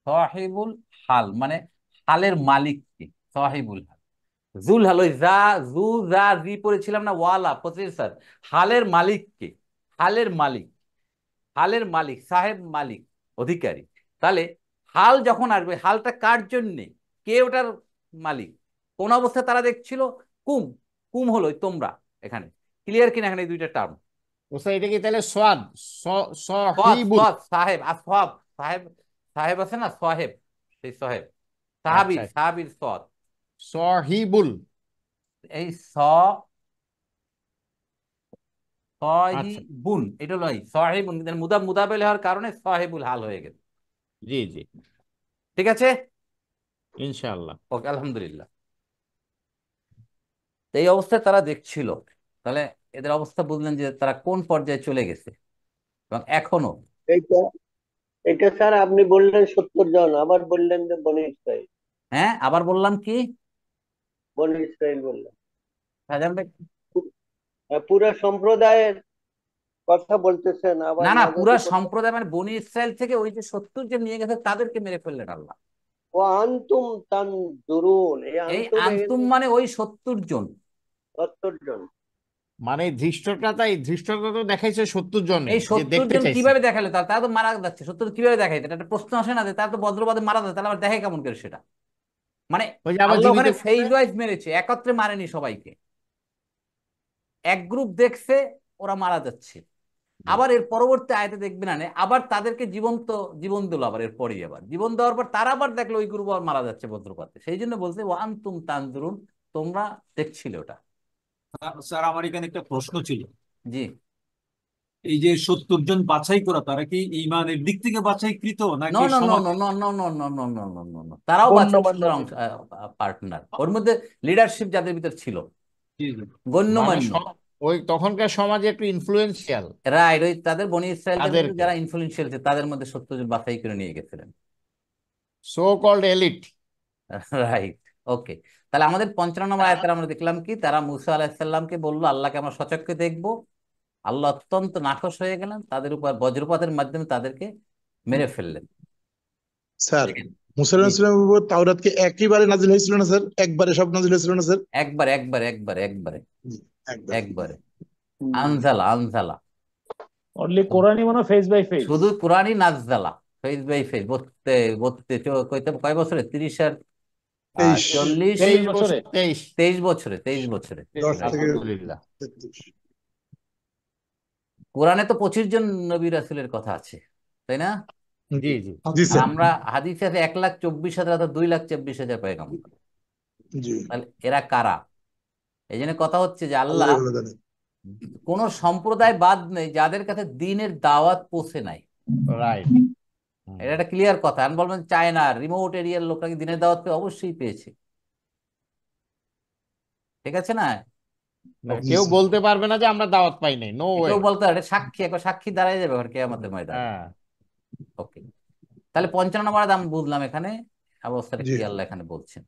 সাহেবুল হাল মানে হালের মালিককে, সাহেবুল হাল। জুল হাল, ওই যা জু যা জি পড়েছিলাম না, ওয়ালা প্রফেসর, হালের মালিককে, হালের মালিক, হালের মালিক, সাহেব মালিক, অধিকারী। তাহলে হাল যখন আসবে, হালটা কার জন্যে, কে ওটার মালিক, কোন অবস্থায় তারা দেখছিল? কুম, কুম হলো ওই তোমরা। এখানে ক্লিয়ার কিনা এখানে এই দুইটা টার্ম? ওস্তাদ এটা কি তাহলে সোয়াদ সৎ সহিবুল? সৎ সাহেব আর সব, সাহেব, সাহেব আছে না সাহেব, সেই সাহেব, আচ্ছা, সাহাবীর, সাহাবীর সৎ, সহিবুল। এই আচ্ছা, সহিবুন, এটা হলো সহিবুন, মুদাবেল হওয়ার কারণে সহিবুল হাল হয়ে গেছে। জি জি, ঠিক আছে, ইনশাআল্লাহ। ওকে, আলহামদুলিল্লাহ। তো এই অবস্থায় তারা দেখছিল। তাহলে এদের অবস্থা বুঝলেন যে তারা কোন পর্যায়ে চলে গেছে, এবং এখনো। এইটা এটা স্যার আপনি বললেন 70 জন, আবার বললেন যে বনি ইসরাইল। হ্যাঁ, আবার বললাম কি? বনি ইসরাইল বললেন। শাহজাহান ভাই, পুরা সম্প্রদায়ের কথা বলতেছেন আবার না না, পুরা মাঝে সম্প্রদায় মানে বনি ইসরায়েল থেকে ওই যে 70 জন নিয়ে গেছে তাদেরকে মেরে ফেললেন আল্লাহ। ও আনতুম তানজুরুন, এই এই আনতুম আনতুম মানে ওই 70 জন। 70 জন। মানে ধৃষ্টতা তো দেখাইছে 70 জনে, এই যে 70 দেখতে জন চাইছে। কিভাবে দেখালো? তারা তারা তো মারা যাচ্ছে, 70 কিভাবে দেখাইতে? এটা একটা প্রশ্ন আসে না যে তারা তো বজ্রপাতে মারা যাচ্ছে, তাহলে আবার দেখে কেমন করে সেটা? মানে ওই যে আবার আল্লাহ জীবিত ওখানে করছে। ফেজ ওয়াইজ মেরেছে, একত্রে মারেনি সবাইকে। এক গ্রুপ দেখছে ওরা মারা যাচ্ছে, জি। আবার এর পরবর্তী আয়াতে দেখবে না আবার তাদেরকে জীবন দিল, আবার এর পরেই আবার জীবন দেওয়ার পর তারা আবার দেখলো ওই গ্রুপ আবার মারা যাচ্ছে বজ্রপাতে। সেই জন্য বলছে ওয়ান তুম তানজুরুন, তোমরা দেখছিলে ওটা। স্যার আমার এখানে একটা প্রশ্ন ছিল। জি। এই যে 70 জন বাছাই করা, তারা কি ইমানের দিক থেকে বাছাইকৃত নো নাকি নো নো সমাজ? নো নো নো নো নো নো নো নো নো নো, তারাও গণ্যমান্য বাছাই অংশ, পার্টনার ওর মধ্যে, লিডারশিপ যাদের ভিতর ছিল, জি, জি। মানে গণ্যমান্য। ওই তখনকার সমাজে একটু ইনফ্লুয়েন্সিয়াল রাইট, ওই তাদের বনি ইসরায়েলদের মধ্যে তাদেরকে, যারা ইনফ্লুয়েন্সিয়াল ছিল তাদের মধ্যে 70 জন বাছাই করে নিয়ে গেছিলেন। So called elite. Right. Okay, তাহলে আমাদের 55 নম্বর আয়াতে আমরা দেখলাম কি, তারা মুসা আলাহিসাল্লামকে বললো আল্লাহকে আমরা সচক্ষে দেখবো। আল্লাহ অত্যন্ত নাখোশ হয়ে গেলেন, তাদের উপর বজ্রপাতের মাধ্যমে তাদেরকে মেরে ফেললেন। স্যার, দেখেন। মুসা জি, আলাইহিস সালামের উপর তাওরাত কি একইবারে নাজিল হয়েছিল না স্যার? একবারে সব নাজিল হয়েছিল না স্যার? একবারে একবারে একবারে একবারে জি, একবারে। একবারে আনজালা আনজালা। অনলি কোরআনই মনে ফেজ বাই ফেজ। শুধু কোরআনই নাজজালা, ফেজ বাই ফেজ। বলতে বলতে কয় বছরে? 30 আর 23, 40, 23 বছরে। বছর, 23। 23 বছরে, 23 বছরে। 10 Right. থেকে আলহামদুলিল্লাহ। 33। কোরআনে তো 25 জন নবী রাসূলের কথা আছে, তাই না? জি জি জি আর স্যার। আমরা হাদিসে আছে 1,24,000 অথবা 2,24,000 পয়গম্বর। জি, তাহলে এরা কারা? এই জন্য কথা হচ্ছে যে আল্লাহ আল্লাহ ভালো জানে। কোন সম্প্রদায় বাদ নেই যাদের কাছে দ্বীনের দাওয়াত পৌঁছে নাই। রাইট। এটা একটা ক্লিয়ার কথা। আমি বলবেন চায়না রিমোট এরিয়ার লোকরা কি দ্বীনের দাওয়াত অবশ্যই পেয়েছে, ঠিক আছে না? জি কেউ স্যার। বলতে পারবে না যে আমরা দাওয়াত পাই নাই, নো ওয়ে। কেউ বলতে পারে সাক্ষী, একবার সাক্ষী দাঁড়ায় যাবে ওখানে কিয়ামতের ময়দানে। হ্যাঁ। ওকে, তাহলে 55 নম্বর দাম বুঝলাম এখানে অবস্থাটা জি। কি আল্লাহ এখানে বলছেন।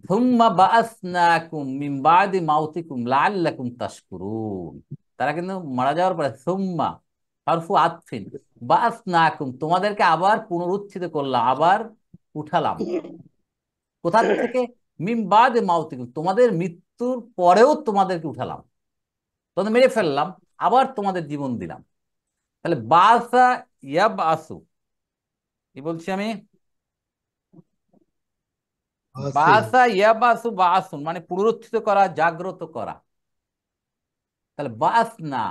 থুম্মা বাআসনাকুম মিন বাদি মাউতিকুম লাআল্লাকুম তাশকুরুন। তারা কিন্তু মারা যাওয়ার পরে থুম্মা হারফু আতফিন, বাআসনাকুম তোমাদেরকে আবার পুনরুত্থিত করলাম, আবার উঠালাম। কোথা থেকে? মিন বাদি মাউতিকুম, তোমাদের মৃত্যুর পরেও তোমাদেরকে উঠালাম। তোমাদের মেরে ফেললাম, আবার তোমাদের জীবন দিলাম। তাহলে বাসা ইয়াবআসু, কি বলছি আমি? আছে। বাসা ইয়াবাসু বাসুন মানে পুনরুত্থিত করা, জাগ্রত করা। তাহলে বাস না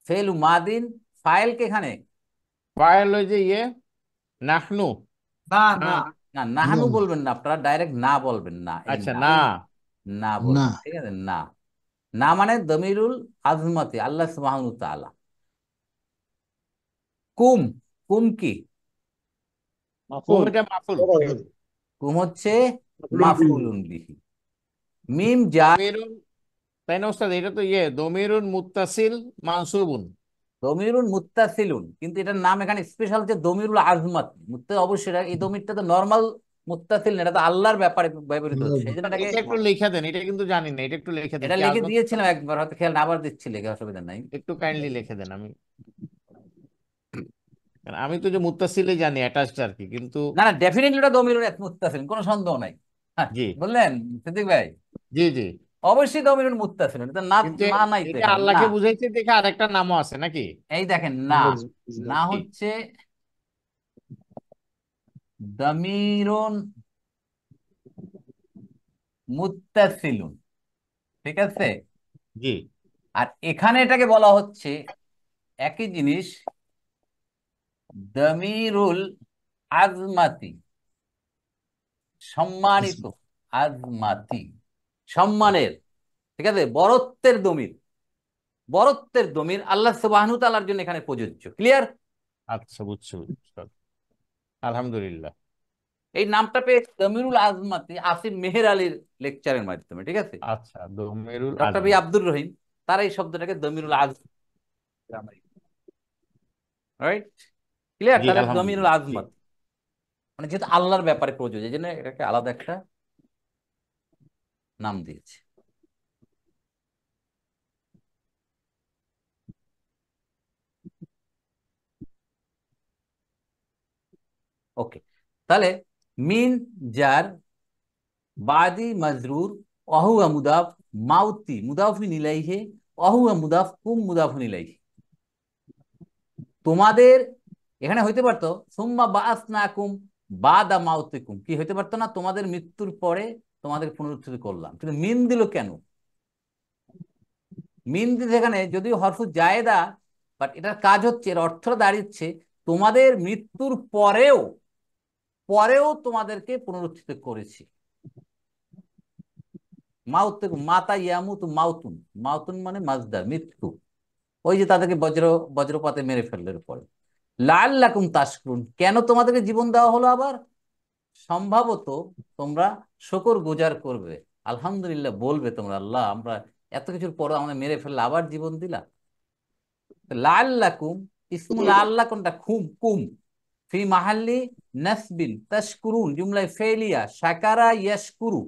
ফেল মাদিন, ফাইল কে এখানে ফাইল ওই যে নাহনু। না, না, না। না, না নাহানু না বলবেন না, আপনারা ডাইরেক্ট না বলবেন না, এই আচ্ছা না না। না না, বলবেন, ঠিক আছে? না, না মানে দমিরুল আজমতি আল্লাহ সুবহানাহু ওয়া তাআলা। কুম, কুম কি? কুম মাফুল। এটা মাফুল। কুম হচ্ছে মাফলুল বিহি। মাফউলুন বিহি। মিম যা দমিরুন, তাই না ওস্তাদ? এটা তো দমিরুন মুত্তাসিল মানসুবুন। দমিরুল মুত্তাসিলুন, কিন্তু এটার নাম এখানে স্পেশাল হচ্ছে দমিরুল আজমত। অবশ্যই এই দমিরটা তো নর্মাল মুত্তাসিল না, এটা তো আল্লাহর ব্যাপারে ব্যবহৃত আল্লাহ। হচ্ছে, সেই জন্য এটাকে এটা একটু লিখে দেন, এটা কিন্তু জানি না, এটা একটু লিখে দেন এটা কি লিখে আজমত। দিয়েছিলাম একবার, হয়তো খেয়াল না, আবার দিচ্ছি লিখে, অসুবিধা নাই। একটু কাইন্ডলি লিখে দেন। আমি তো যে মুত্তাসিলই জানি, অ্যাটাচড আর কি, কিন্তু না না, ডেফিনেটলি ওটা দমিরুল মুত্তাসিল, কোনো সন্দেহ নাই। হ্যাঁ, জি বললেন সিদ্দিক ভাই? জি জি। অবশ্যই দমিরুল মুত্তাসিল, এটা না, কিন্তু না নাই তো এটা এখানে না। আল্লাহকে বুঝাইতে দেখে আরেকটা নামও আছে নাকি? এই দেখেন না, না কি? হচ্ছে দমিরুন মুত্তাসিলুন, ঠিক আছে? জি আর এখানে এটাকে বলা হচ্ছে একই জিনিস, দমিরুল আজমাতি, সম্মানিত, আজমাতি সম্মানের, ঠিক আছে? বরত্বের দমির, বরত্বের দমির আল্লাহ সুবহানাহু ওয়া তাআলার জন্য এখানে প্রযোজ্য। ক্লিয়ার? আচ্ছা, বুঝছি উস্তাদ। আলহামদুলিল্লাহ। এই নামটা পেয়ে দমিরুল আজমাতি আসিফ মেহের আলীর লেকচারের মাধ্যমে, ঠিক আছে? আচ্ছা, দমিরুল ডক্টর বি আজমত। আব্দুর রহিম, তারা এই শব্দটাকে দমিরুল আজ, রাইট? ক্লিয়ার? জি তাহলে দমিরুল আলহামদুলিল্লাহ। জি আজমত মানে যেহেতু আল্লাহর ব্যাপারে প্রযোজ্য, এই জন্য এটাকে আলাদা একটা নাম দিয়েছে। ওকে, তাহলে মিন জার বাদি মাজরুর অহুয়া মুদাফ মাউতি মুদাফিন ইলাইহি অহুয়া মুদাফ কুম মুদাফিন ইলাইহি। তোমাদের এখানে হইতে পারতো সুম্মা বাআসনাকুম বাদা মাউতিকুম, কি হইতে পারতো না, তোমাদের মৃত্যুর পরে তোমাদের পুনরুত্থিত করলাম, কিন্তু মিন দিল কেন? মিন দিতে এখানে যদিও হরফু জায়েদা, বাট এটার কাজ হচ্ছে, এর অর্থটা দাঁড়িয়েছে তোমাদের মৃত্যুর পরেও পরেও তোমাদেরকে পুনরুত্থিত করেছি। মাউতিকুম মাতা ইয়ামুতু মাউতুন, মাউতুন মানে মাজদার মৃত্যু, ওই যে তাদেরকে বজ্রপাতে মেরে ফেললো পরে। লাআল্লাকুম তাশকুরুন, কেন তোমাদেরকে জীবন দেওয়া হলো আবার? সম্ভবত তোমরা শুকর গুজার করবে, আলহামদুলিল্লাহ বলবে তোমরা, আল্লাহ আমরা এত কিছুর পর আমাদের মেরে ফেললে আবার জীবন দিলা। লাআল্লাকুম ইসমুল আল্লাহ কোনটা? কুম ফি মাহাল্লি নাসবিন, তাশকুরুন জুমলায় ফেলিয়া, শাকারা ইয়াশকুরু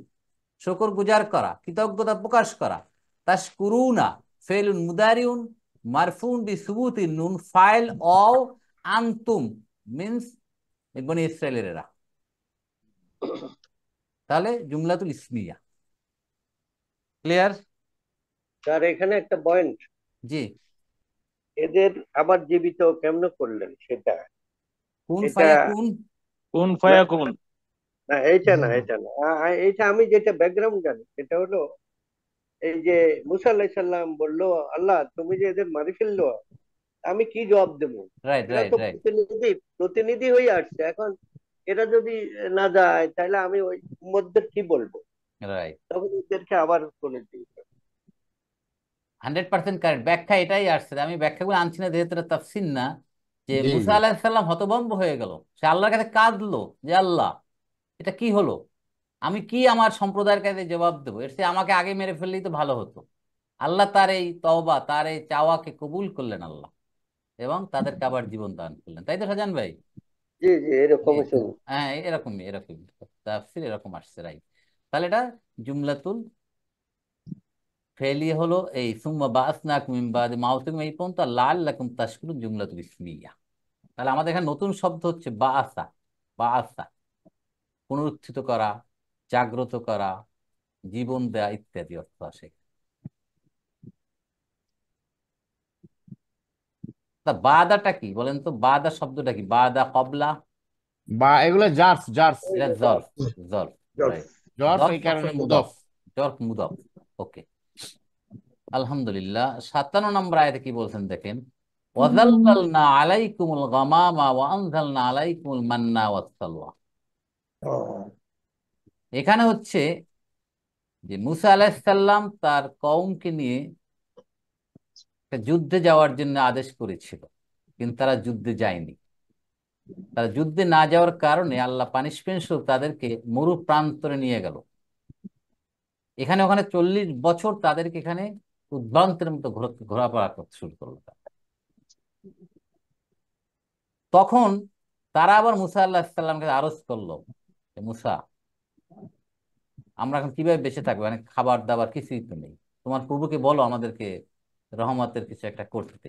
শুকর গুজার করা, কৃতজ্ঞতা প্রকাশ করা। তাশকুরুনা ফেলুন মুদারিউন মারফুন বি সুবুতি নুন ফাইল অও আনতুম মিন্স বনি ইসরাইলেরা। তাহলে জুমলাতুল ইসমিয়া ক্লিয়ার? স্যার এখানে একটা পয়েন্ট, জি। এদের আবার জীবিত কেমনে করলেন সেটা, কুন এটা ফায়াকুন। কোন না ফায়াকুন। না, এইটা না এইটা আমি যেটা ব্যাকগ্রাউন্ড জানি সেটা হলো, এই যে মুসা আলাইহিস সালাম বললো, আল্লাহ তুমি যে এদের মারি ফেললো, আমি কি জবাব দেবো? রাইট এরা রাইট তো রাইট প্রতিনিধি হয়ে আসছে, এখন এরা যদি না যায় তাহলে আমি ওই মধ্যে কি বলবো? রাইট, তখন এদেরকে আবার করে দিই। 100% কারেক্ট ব্যাখ্যা এটাই আসছে। আমি ব্যাখ্যাগুলো আনছি না যেহেতু এটা তাফসীর না, যে জি মুসা জি। আলাইহিস সালাম হতভম্ব হয়ে গেল, সে আল্লাহর কাছে কাঁদলো যে আল্লাহ এটা কি হলো, আমি কি আমার সম্প্রদায়ের কাছে জবাব দেবো, এর চেয়ে আমাকে আগে মেরে ফেললেই তো ভালো হতো। আল্লাহ তার এই তওবা, তার এই চাওয়াকে কবুল করলেন আল্লাহ, এবং তাদেরকে আবার জীবন দান করলেন। তাই তো শাহজাহান ভাই? জি জি, জি, এরকমই শুনি। হ্যাঁ এরকমই এরকমই তাফসীর এরকম আসছে, রাইট। তাহলে এটা জুমলাতুল ফেলিয়ে হলো এই সুম্মা বাআসনাকুম মিন বাদি মাউতিকুম এই পর্যন্ত, লাআল্লাকুম তাশকুরুন জুমলাতুল ইসমিয়া। তাহলে আমাদের এখানে নতুন শব্দ হচ্ছে বাআসা। বাআসা পুনরুত্থিত করা, জাগ্রত করা, জীবন দেয়া ইত্যাদি অর্থ আসে। তা বাদাটা কি বলেন তো, বাদা শব্দটা কি? বাদা কবলা, বা এগুলো জার্ফ জার্ফ এটা জরফ। জরফ, জর্জ। রাইট। জর্ফ জরফ এই কারণে অর্থ মুদফ। মুদফ, জরফ মুদফ। ওকে, আলহামদুলিল্লাহ। 57 নম্বর আয়াতে কি বলছেন দেখেন, ওয়াযাল্লালনা আলাইকুমুল গামামা ওয়া আনজালনা আলাইকুমুল মান্না ওয়াসসালওয়া। এখানে হচ্ছে যে মুসা আলাইহিস সালাম তার কওমকে নিয়ে একটা যুদ্ধে যাওয়ার জন্য আদেশ করেছিল, কিন্তু তারা যুদ্ধে যায়নি। তারা যুদ্ধে না যাওয়ার কারণে আল্লাহ পানিশমেন্ট স্বরূপ তাদেরকে মরু প্রান্তরে নিয়ে গেল। এখানে ওখানে 40 বছর তাদেরকে এখানে উদ্ভ্রান্তের মতো ঘোরাফেরা করতে শুরু করলো। তখন তারা আবার মুসা আল্লাহ সাল্লামকে আরজ করলো যে মুসা, আমরা এখন কিভাবে বেঁচে থাকবো, মানে খাবার দাবার কিছুই তো নেই, তোমার প্রভুকে বলো আমাদেরকে রহমতের কিছু একটা করতে।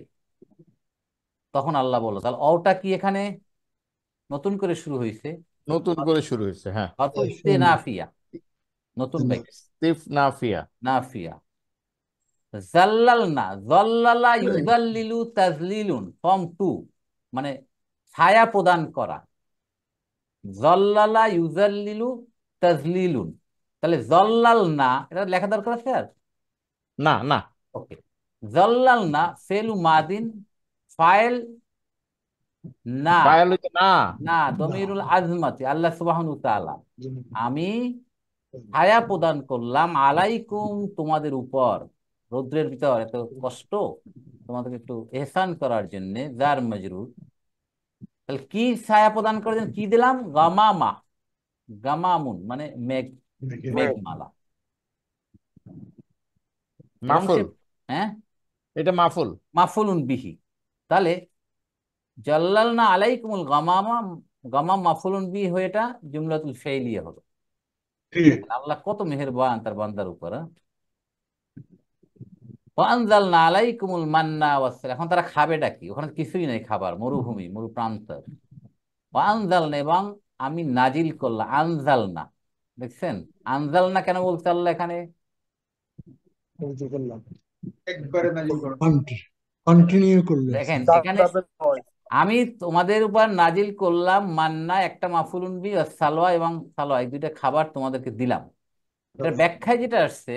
তখন আল্লাহ বললো, তাহলে অটা কি এখানে নতুন করে শুরু হয়েছে, নতুন করে শুরু হয়েছে, হ্যাঁ। নাফিয়া, নতুন বাক্য, ইস্তিফ নাফিয়া। নাফিয়া। জাল্লালনা, জল্লালা ইউজাল্লিলু তাজলিলুন ফর্ম টু, মানে ছায়া প্রদান করা। জল্লালা ইউজাল্লিলু তাজলিলুন, তাহলে জল্লাল না, এটা লেখা দরকার আছে আর? না না। ওকে, জল্লাল না ফেলু মাদিন, ফাইল না, ফাইল হইতে না। না দমিরুল আজমাতি আল্লাহ সুবহানাহু ওয়া তাআলা, আমি ছায়া প্রদান করলাম আলাইকুম তোমাদের উপর, রৌদ্রের ভিতর এত কষ্ট, তোমাদেরকে একটু এহসান করার জন্য, জার মজরুর। তাহলে কি ছায়া প্রদান করার জন্য কি দিলাম? গামামা, গামামুন মানে মেঘ, মেঘমালা। এবং সে, মাফুল, হ্যাঁ এটা মাফুল। মাফুলুন বিহি। তাহলে জাল্লালনা আলাইকুমুল গামামা, গামাম মাফুলুন বিহি হয়ে এটা জুমলাতুল ফাইলিয়া হলো। আল্লাহ কত মেহেরবান তার বান্দার উপর। ওয়ানজালনা আলাইকুমুল মান্না ওয়াসসালাওয়া, এখন তারা খাবেটা কি? ওখানে কিছুই নেই খাবার, মরুভূমি, মরু প্রান্তর। আনজালনা, এবং আমি নাজিল করলাম। আনজালনা, দেখছেন? আনজালনা কেন বলছে আল্লাহ এখানে? পবিত্র করলাম। একবারে নাজিল করো। কন্টিনিউ করলো দেখেন এখানে। এখানে আমি তোমাদের উপর নাজিল করলাম মান্না, একটা মাফুলুন বি আর সালোয়া, এবং সালোয়া এই দুইটা খাবার তোমাদেরকে দিলাম। এটার ব্যাখ্যায় যেটা আসছে,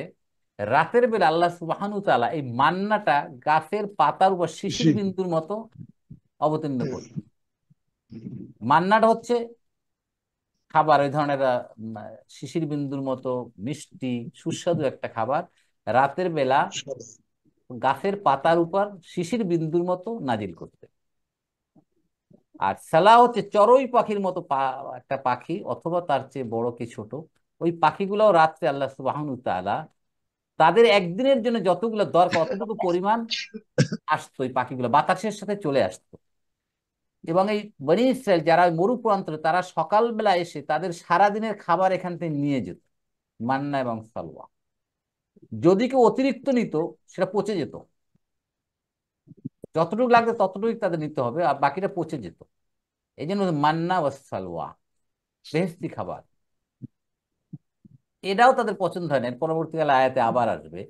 রাতের বেলা আল্লাহ সুবহানাহু ওয়া তাআলা এই মান্নাটা গাছের পাতার উপর শিশির বিন্দুর মতো অবতীর্ণ করছে। মান্নাটা হচ্ছে খাবার, ওই ধরনের শিশির বিন্দুর মতো মিষ্টি সুস্বাদু একটা খাবার, রাতের বেলা গাছের পাতার উপর শিশির বিন্দুর মতো নাজিল করতে। আর সালা হচ্ছে চড়ুই পাখির মতো একটা পাখি, অথবা তার চেয়ে বড় কি ছোট। ওই পাখিগুলোও রাত্রে আল্লাহ সুবহানাহু ওয়া তাআলা তাদের একদিনের জন্য যতগুলো দরকার অতটুকু পরিমাণ আসতো, ওই পাখিগুলো বাতাসের সাথে চলে আসতো। এবং এই বনী ইসরাইল যারা ওই মরু প্রান্তরে, তারা সকালবেলা এসে তাদের সারাদিনের খাবার এখান থেকে নিয়ে যেত, মান্না এবং সালওয়া। যদি কেউ অতিরিক্ত নিত, সেটা পচে যেত। যতটুকু লাগবে ততটুকু তাদের নিতে হবে, আর বাকিটা পচে যেত। এই জন্য মান্না ও সালওয়া বেহেশতি খাবার। এটাও তাদের পছন্দ হয় না। এর পরবর্তীকালে আয়াতে আবার আসবে,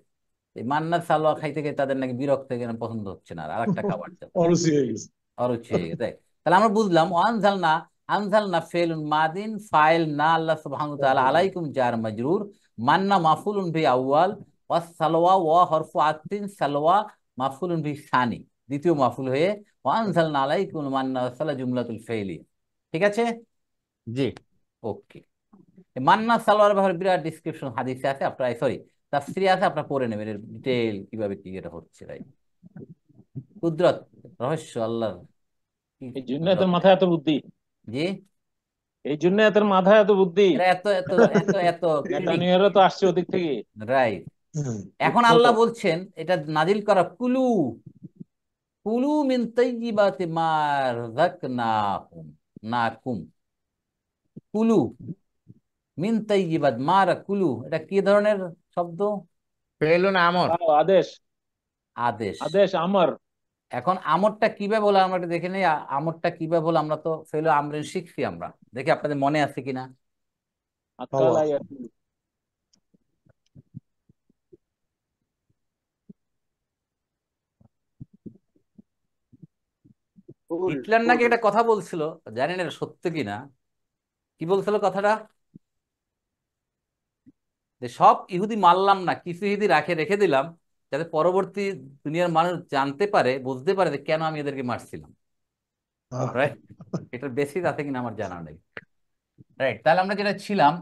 এই মান্না সালোয়া খাইতে গিয়ে তাদের নাকি বিরক্ত হয়ে গেলে পছন্দ হচ্ছে না, আর একটা খাবার চাই, অরুচি হয়ে গেছে। অরুচি হয়ে গেছে। তাহলে আমরা বুঝলাম আনজালনা, আনজালনা ফেলুন মাদিন ফাইল না আল্লাহ সুবহানাহু ওয়া তাআলা আলাইকুম জার মাজরুর, মান্না মাফুলুন বি আউয়াল, ওয়াস সালওয়া ওয়া হরফু আতিন, সালওয়া মাফুলুন বি সানি, দ্বিতীয় মাফুল হয়ে ওয়া আনজালনা আলাইকুম মান্না ওয়া সালা জুমলাতুল ফাইলি। ঠিক আছে? জি, ওকে। মান্না সালোয়ার ব্যাপারে বিরাট ডিসক্রিপশন হাদিসে আছে, আপনার সরি তাফসিরে আছে, আপনার পড়ে নেবেন এর ডিটেইল কিভাবে কি এটা হচ্ছে। রাইট, কুদরত, রহস্য আল্লাহর, কি এই জন্য কুদরত। এদের মাথায় এত বুদ্ধি, জি, এই জন্য এদের মাথায় এত বুদ্ধি। এরা এত এত এত এত ক্লিনিক। নেতানিয়ারা তো আসছে ওদিক থেকে। রাইট। হ্যাঁ। এখন বুঝছো আল্লাহ তো? বলছেন এটা নাজিল করা, কুলু কুলু মিন তাইয়্যিবাতি মা রাযাকনাকুম, নাকুম, কুলু মিন তাইয়্যিবাত মা কুলু, এটা কি ধরনের শব্দ? ফেলুন আমর। আদেশ, আদেশ। আদেশ আমার। এখন আমরটা কিভাবে বলে আমরা একটু দেখে নেই। আমরটা কিভাবে বলে, আমরা তো ফেলো আমরিন শিখছি, আমরা দেখি আপনাদের মনে আছে কিনা। আকাল হাওয়া। আয়াতুল। ফুল হিটলার নাকি ফুল একটা কথা বলছিল, জানি না এটা সত্য কিনা। কি বলছিল কথাটা? যে সব ইহুদি মারলাম না, কিছু ইহুদি রেখে দিলাম, যাতে পরবর্তী দুনিয়ার মানুষ জানতে পারে, বুঝতে পারে যে কেন আমি এদেরকে মারছিলাম। রাইট, এটার বেসিস আছে কিনা আমার জানা নেই। রাইট, তাহলে আমরা যেটা ছিলাম,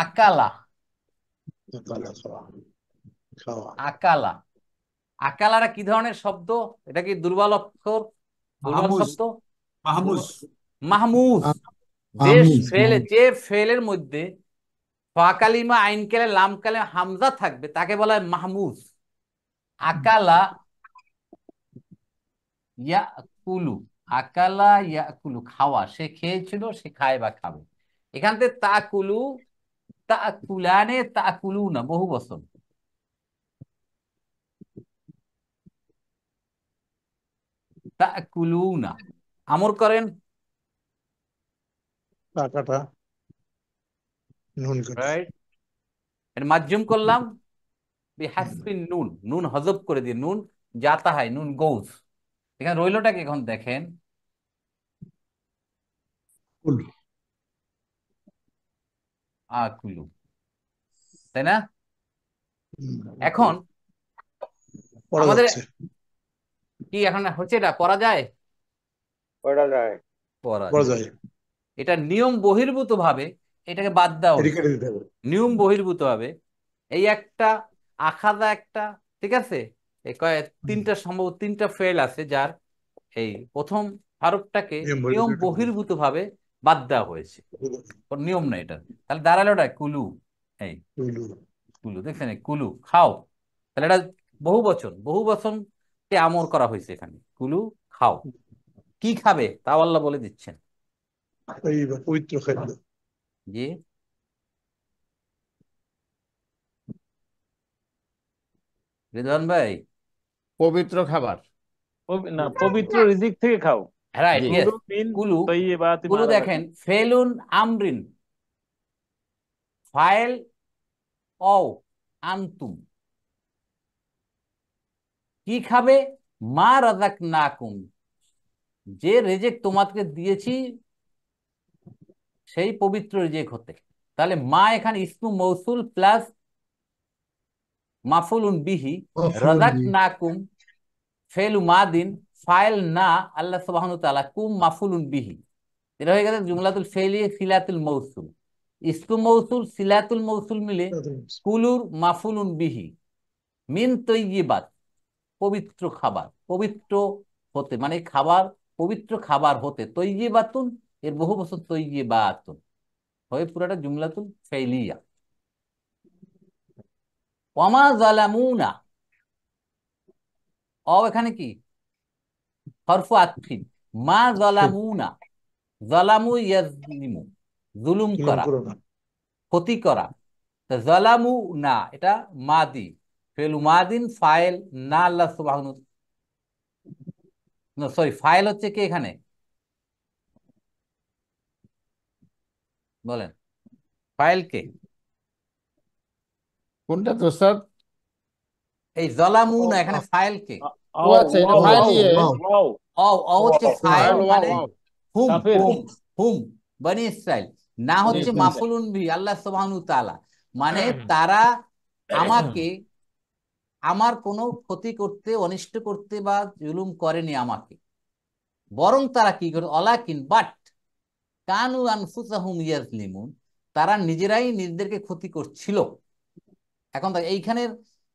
আকালা। খাওয়া খাওয়া। আকালা, আকালারা কি ধরনের শব্দ? এটা কি দুর্বল অক্ষর, দুর্বল মাহমুজ, শব্দ? মাহমুজ। মাহমুজ। যে মাহমুজ যে ফেলের মধ্যে ফা কালিমা, আইন কালে, লাম কালে, হামজা থাকবে, তাকে বলা হয় মাহমুজ। আকালা ইয়াকুলু, আকালা ইয়াকুলু খাওয়া, সে খেয়েছিল, সে খায় বা খাবে। এখান থেকে তাকুলু, তাকুলানে, তাকুলু না, বহু বচন। তাকুলু না, আমর করেন। টাকাটা নুন করে। রাইট, এর মাধ্যম করলাম বিহাসবিন নুন, নুন হজব করে দিয়ে, নুন যাতা হয়, নুন গোজ। এখানে রইলটাকে এখন দেখেন, কুলু। আকুলু, তাই না? এখন পড়া আমাদের যাচ্ছে। কি এখন হচ্ছে, এটা পড়া যায়? পড়া যায়। পড়া পড়া যায়। যায়। এটা নিয়ম বহির্ভূত ভাবে এটাকে বাদ দেওয়া এটি হয়েছে, কেটে দিতে হবে। নিয়ম বহির্ভূত ভাবে। এই একটা আখাদা একটা, ঠিক আছে, এই তিনটা সম্ভব, তিনটা ফেল আছে যার এই প্রথম হরফটাকে নিয়ম বহির্ভূত নিয়ম একটা ভুল। বহির্ভূত ভাবে বাদ দেওয়া হয়েছে, ওর নিয়ম না এটা। তাহলে দাঁড়ালো এটা কুলু। এই কুলু। কুলু, দেখছেন, এই কুলু খাও। তাহলে এটা বহু বচন, বহু বচনকে আমর করা হয়েছে এখানে, কুলু খাও। কি খাবে তাও আল্লাহ বলে দিচ্ছেন। এই পবিত্র খাদ্য। জি, রিদওয়ান ভাই, পবিত্র খাবার। না, পবিত্র রিজিক থেকে খাও। রাইট, জি ইয়েস। কুলু মিন কুলু, তৈয়িবাতি মা কুলু দেখেন রাযাকনাকুম। ফেলুন আমরিন, ফাইল অও আনতুম, কি খাবে? মা রাযাকনাকুম, যে রেজেক তোমাকে দিয়েছি সেই পবিত্র রেজেক হতে। তাহলে মা এখানে ইসমু মৌসুল প্লাস মাফুলুন বিহি, مفعول به রাযাকনাকুম ফেলু মাদিন, ফাইল না আল্লাহ সুবহানাহু ওয়া তাআলা, কুম মাফুলুন বিহি। এটা হয়ে গেছে জুমলাতুল ফেইলি সিলাতুল মৌসুল। ইসমু মৌসুল সিলাতুল মৌসুল মিলে কুলুর মাফুলুন বিহি, মিন তৈয়িবাত পবিত্র খাবার, পবিত্র হতে মানে খাবার, পবিত্র খাবার হতে, তৈয়িবাতুন এর বহু বছর তৈয়িবাতুন হয়ে পুরাটা জুমলাতুল ফেইলিয়া। ওয়ামা জালামুনা, এখানে কি হরফু আতফিন, মা জালামুনা, জালামু ইয়াজলিমু, জুলুম জুলুম করা, করো না। ক্ষতি করা। তা জালামু না এটা মাদি, ফেলু মাদিন ফাইল না আল্লাহ সুবহানাহু, সরি ফাইল হচ্ছে কি এখানে বলেন, ফাইল কে? কোনটা তো স্যার? এই জালামু না, ও এখানে ফাইল কে? ও আও আচ্ছা, এটা ওয়াও ফাইল ওয়াও ইয়ে। واو ওয়াও হচ্ছে ফাইল, ফাইল ওয়াও মানে ওয়াও। হুম কাফির। হুম হুম বনি ইসরাইল, না জি হচ্ছে জি মাফুলুন বি আল্লাহ সুবহানাহু তাআলা, মানে তারা আমাকে, আমার কোনো ক্ষতি করতে, অনিষ্ট করতে বা জুলুম করেনি আমাকে, বরং তারা কি করে, অলাকিন বাট কানু আনফুসাহুম ইয়াজলিমুন, তারা নিজেরাই নিজেদেরকে ক্ষতি করছিল। এখন এইখানের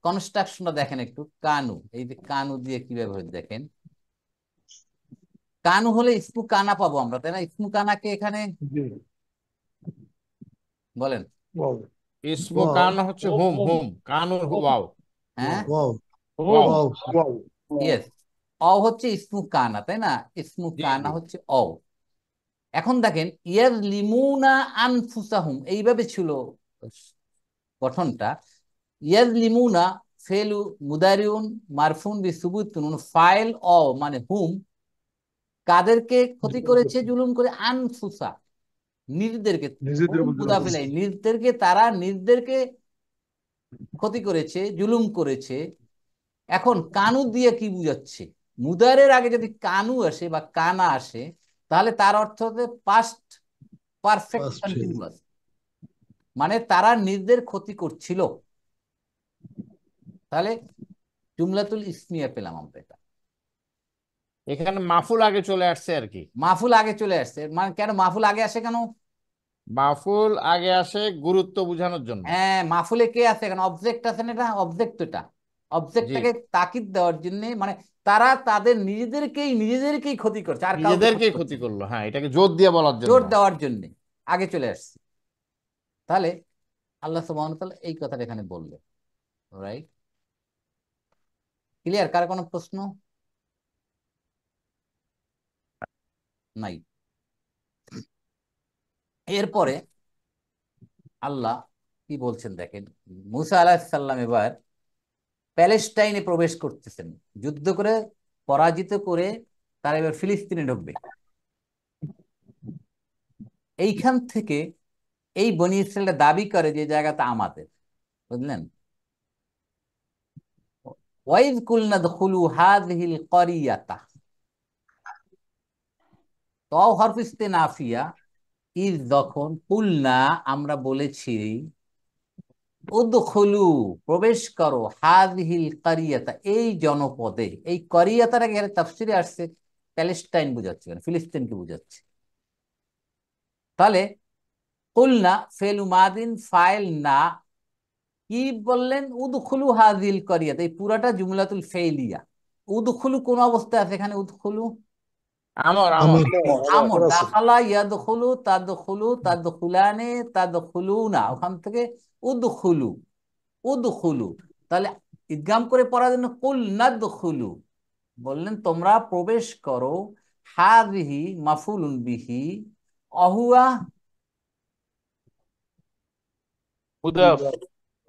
কনস্ট্রাকশনটা দেখেন একটু, কানু, এই যে কানু দিয়ে কিভাবে হয়েছে দেখেন। কানু হলে ইসমু কানা পাবো আমরা, তাই না? ইসমু কানাকে এখানে জি বলেন। ওয়াও ইসমু واو কান হচ্ছে হুম, হুম হুম কানুর হুম ওয়াও। হ্যাঁ, واو হুম ওয়াও। واو wow yes. হচ্ছে ইসমু কানা, তাই না? ইসমু জি কানা জি হচ্ছে এখন দেখেন ইয়াজলিমুনা আনফুসাহুম, এইভাবে ছিল গঠনটা। ইয়াজলিমুনা ফেলু মুদারিউন মারফুন বিসুবুতুন, ফাইল মানে হুম, কাদেরকে ক্ষতি করেছে জুলুম করে? আনফুসা, নিজেদেরকে, নিজেদের হুম মধ্যে করছে। মুদাফিলাই, নিজেদেরকে, তারা নিজেদেরকে ক্ষতি করেছে, জুলুম করেছে। এখন কানু দিয়ে কি বুঝাচ্ছে? মুদারের আগে যদি কানু আসে বা কানা আসে, তাহলে তার অর্থ হচ্ছে past perfect past tense continuous, মানে তারা নিজেদের ক্ষতি করছিল। তাহলে জুমলাতুল ইসমিয়া পেলাম আমরা এটা। এখানে মাফুল আগে চলে আসছে আর কি। মাহফুল আগে চলে আসছে, মানে কেন মাহফুল আগে আসে কেন? মাফুল আগে আসে গুরুত্ব বোঝানোর জন্য। হ্যাঁ, মাহফুলে কে আছে এখানে? অবজেক্ট আছে না, এটা অবজেক্ট, এটা জি, অবজেক্টটাকে তাকিদ দেওয়ার জন্য, মানে তারা তাদের নিজেদেরকেই ক্ষতি করছে, আর কাউকে ক্ষতি নিজেদেরকেই করছে ক্ষতি না। করলো, হ্যাঁ এটাকে জোর দিয়ে বলার জন্য। জোর দেওয়ার জন্য আগে চলে আসছে। তাহলে আল্লাহ সুবহানাহু ওয়া তাআলা এই কথাটা এখানে বললেন। Right, clear? কার কোনো প্রশ্ন নাই? এরপরে আল্লাহ কি বলছেন দেখেন, মুসা আলাইহিস সালাম এবার প্যালেস্টাইনে প্রবেশ করতেছেন, যুদ্ধ করে পরাজিত করে তারা এবার ফিলিস্তিনে ঢুকবে। এইখান থেকে এই বনি ইসরায়েলরা দাবি করে যে জায়গাটা আমাদের, বুঝলেন? ওয়াইজ কুলনা দখুলু হাযিহিল ক্বরিয়াতা, তো হরফ ইস্তিনাফিয়া, ইজ যখন, কুলনা আমরা বলেছি, উদখুলু প্রবেশ করো, হাযিহিল ক্বরিয়াতা এই জনপদে। এই ক্বরিয়াতার আগে তাফসিরে আসছে প্যালেস্টাইন বোঝাচ্ছে, মানে ফিলিস্তিনকে বোঝাচ্ছে। তাহলে কুলনা ফেলু মাদিন ফাইল না, কি বললেন? উদখুলু হাযিল ক্বরিয়াত, এই পুরাটা জুমলাতুল ফেইলিয়া। উদখুলু কোন অবস্থায় আছে এখানে? উদখুলু আমর আমর। أمر আমর, ওরা আছে। দাখালা ইয়াদখুলু, তাদখুলু, তাদখুলানে, তাদখুলুনা, ওখান থেকে উদখুলু, উদখুলু। তাহলে ইদগাম করে পড়ার জন্য কুল নাদখুলু, বললেন তোমরা প্রবেশ করো, হাযিহি মাফুলুন বিহি, অহুয়া মুদাফ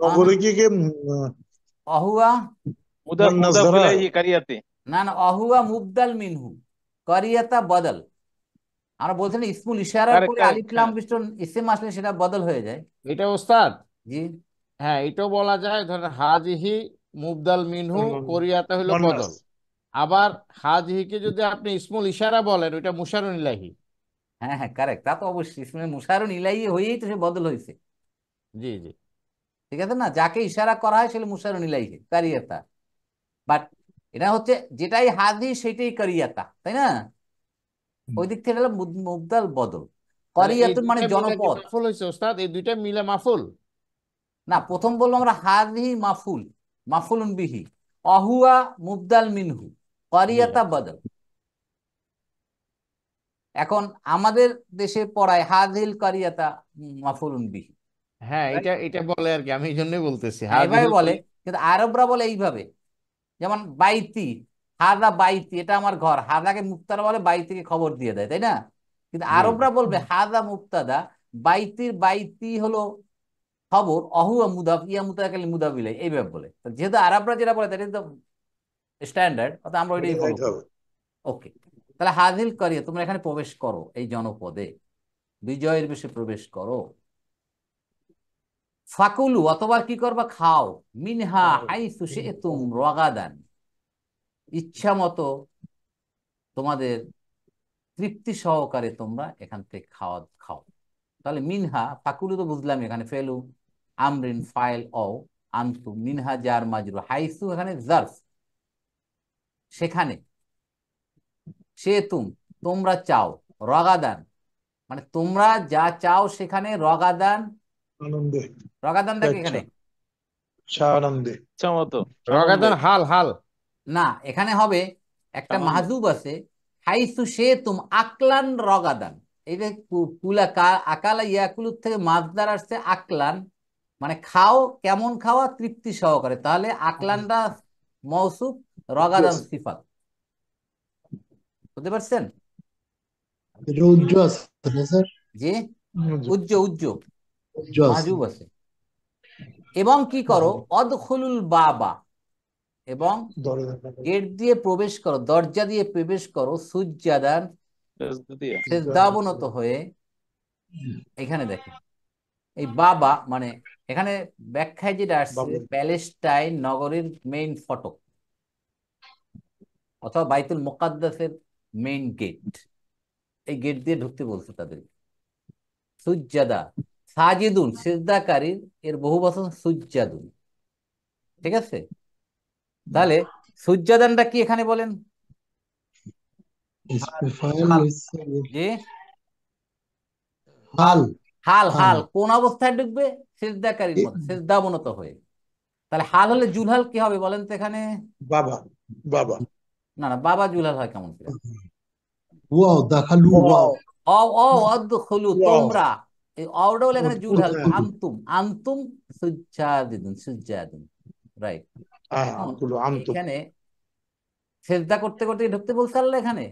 আহ, ওগুলো কি অহুয়া মুদাফ মুন্নাস দ্বারা ইলাইহি কারিয়াতে। না না, অহুয়া মুবদাল মিনহু, করিয়াতা বদল। আমরা বলছি না ইসমুল ইশারার কারেক্ট পরে কারেক্ট, আলিফ লাম মিশ্রণ ইসেম আসলে সেটা বদল হয়ে যায়। এটা ওস্তাদ, জি হ্যাঁ এটাও বলা যায়, ধরেন হাজিহি মুবদাল মিনহু, কোরিয়াতে হলো মুয়ান্নাস। বদল। আবার হাজিহিকে যদি আপনি ইসমুল ইশারা বলেন, ওইটা মুশারুন ইলাহি। হ্যাঁ হ্যাঁ কারেক্ট, তা তো অবশ্যই ইসমে মুশারুন ইলাইহি হয়েই তো সে বদল হয়েছে। জি জি। ঠিক আছে না, যাকে ইশারা করা হয় সেটা মুশারুন ইলাইহি কারিয়াতা। বাট এটা হচ্ছে যেটাই হাদি সেটাই কারিয়াতা, তাই না? ওই দিক থেকে হলো মুবদাল বদল। তাহলে এই কারিয়াতুন মানে দুইটা মিলে কি জনপদ। মাফুল হয়েছে ওস্তাদ? এই দুইটা মিলে মাফুল? না, প্রথম বলবো আমরা হাদি মাফুল, মাফুলুন বিহি, অহুয়া মুবদাল মিনহু, জি কারিয়াতা বদল। এখন আমাদের দেশে পড়ায় হাদিল কারিয়াতা মাফুলুন বিহি, হ্যাঁ, এটা রাইট? এটা বলে আর কি, আমি এই জন্যই বলতেছি হ্যাঁ এভাবে হাজিহিল বলে, কোরিয়া। কিন্তু আরবরা বলে এইভাবে। যেমন বাইতি, হাদা বাইতি, এটা আমার ঘর, হাদাকে মুক্তাদা বলে, বাইতিকে খবর দিয়ে দেয়, তাই না? কিন্তু জি আরবরা বলবে হাদা মুক্তাদা, বাইতির বাইতি হলো খবর, অহুয়া মুদাফ, ইয়া মুতাকাল্লিম মুদাফ ইলাইহি, এইভাবে বলে। তো যেহেতু আরবরা যেটা বলে দ্যাট ইজ দ্য স্ট্যান্ডার্ড, অর্থাৎ আমরা ওইটাই এটাই ফলো যাইতে করি। হবে। ওকে, তাহলে হাজিল করিয়া তোমরা এখানে প্রবেশ করো, এই জনপদে বিজয়ের বেশে প্রবেশ করো। ফাকুলু অথবা কি করবা, খাও, মিনহা হাইসু শি'তুম রগাদান, ইচ্ছা মতো, তোমাদের তৃপ্তি সহকারে তোমরা এখান থেকে খাওয়া খাও। তাহলে মিনহা ফাকুলু তো বুঝলাম, এখানে ফেলু আমরিন ফাইল ও, আনতু মিনহা জার মাজরুর, হাইসু এখানে জারফ, সেখানে, সে তোমরা চাও, রগাদান মানে তোমরা যা চাও সেখানে, রগাদান, আনন্দে, রগাদানটা কি স্বেচ্ছা, এখানে? সানন্দে। ইচ্ছা মতো, আনন্দে, রগাদান হাল হাল। না, এখানে হবে একটা আনন্দে। মাহজুব আছে, হাইসু সে আকলান রগাদান। এই যে কুলা আকালা ইয়াকুলুর থেকে মাছদার আসছে আকলান, মানে খাও, কেমন খাওয়া, তৃপ্তি সহকারে। তাহলে আকলানটা মৌসুফ, কি রগাদান আছে? সিফাত। বুঝতে পারছেন? এটা উজ্জ আছে না স্যার? যে উজ্জ উজ্জ উজ্জ আছে। মাহজুব আছে। এবং কি করো, অদখুলুল বাবা, এবং গেট দিয়ে প্রবেশ করো, দরজা দিয়ে প্রবেশ করো, সুজ্জাদান সেজদা দিয়া। সেজদাবনত হয়ে। এখানে দেখেন, এই বাবা মানে এখানে ব্যাখ্যায় যেটা আসছে, বাবু। প্যালেস্টাইন নগরীর মেইন ফটক অথবা বাইতুল মুকাদ্দাসের মেইন গেট, এই গেট দিয়ে ঢুকতে বলছে তাদের। সুজ্জাদা, সাজিদুন সিজদাকারীর, এর বহু বচন সুজ্জাদুন। ঠিক আছে, তাহলে সুজ্জাদানটা কি এখানে বলেন? ইসমে ফাইল হাল। হচ্ছে যে হাল। হাল, হাল হাল কোন অবস্থায় ঢুকবে? সিজদাকারীর মধ্যে, সিজদাবনত হয়ে। তাহলে হাল হলে জুলহাল কি হবে বলেন তো এখানে? বাবা, বাবা। না না, বাবা জুলহাল হয় কেমন করে? ওয়াও, দাখালু, ওয়াও। অ অ অদখুলু, ওয়াও। তোমরা, এই অওটা হলো এখানে জুলহাল, উদখুলু। আনতুম, আনতুম সুজ্জাদিদুন, সুজ্জাদিন, রাইট। এখন আকুলু আনতুম। এখানে সেজদা করতে করতে ঢুকতে বলছে আল্লাহ এখানে,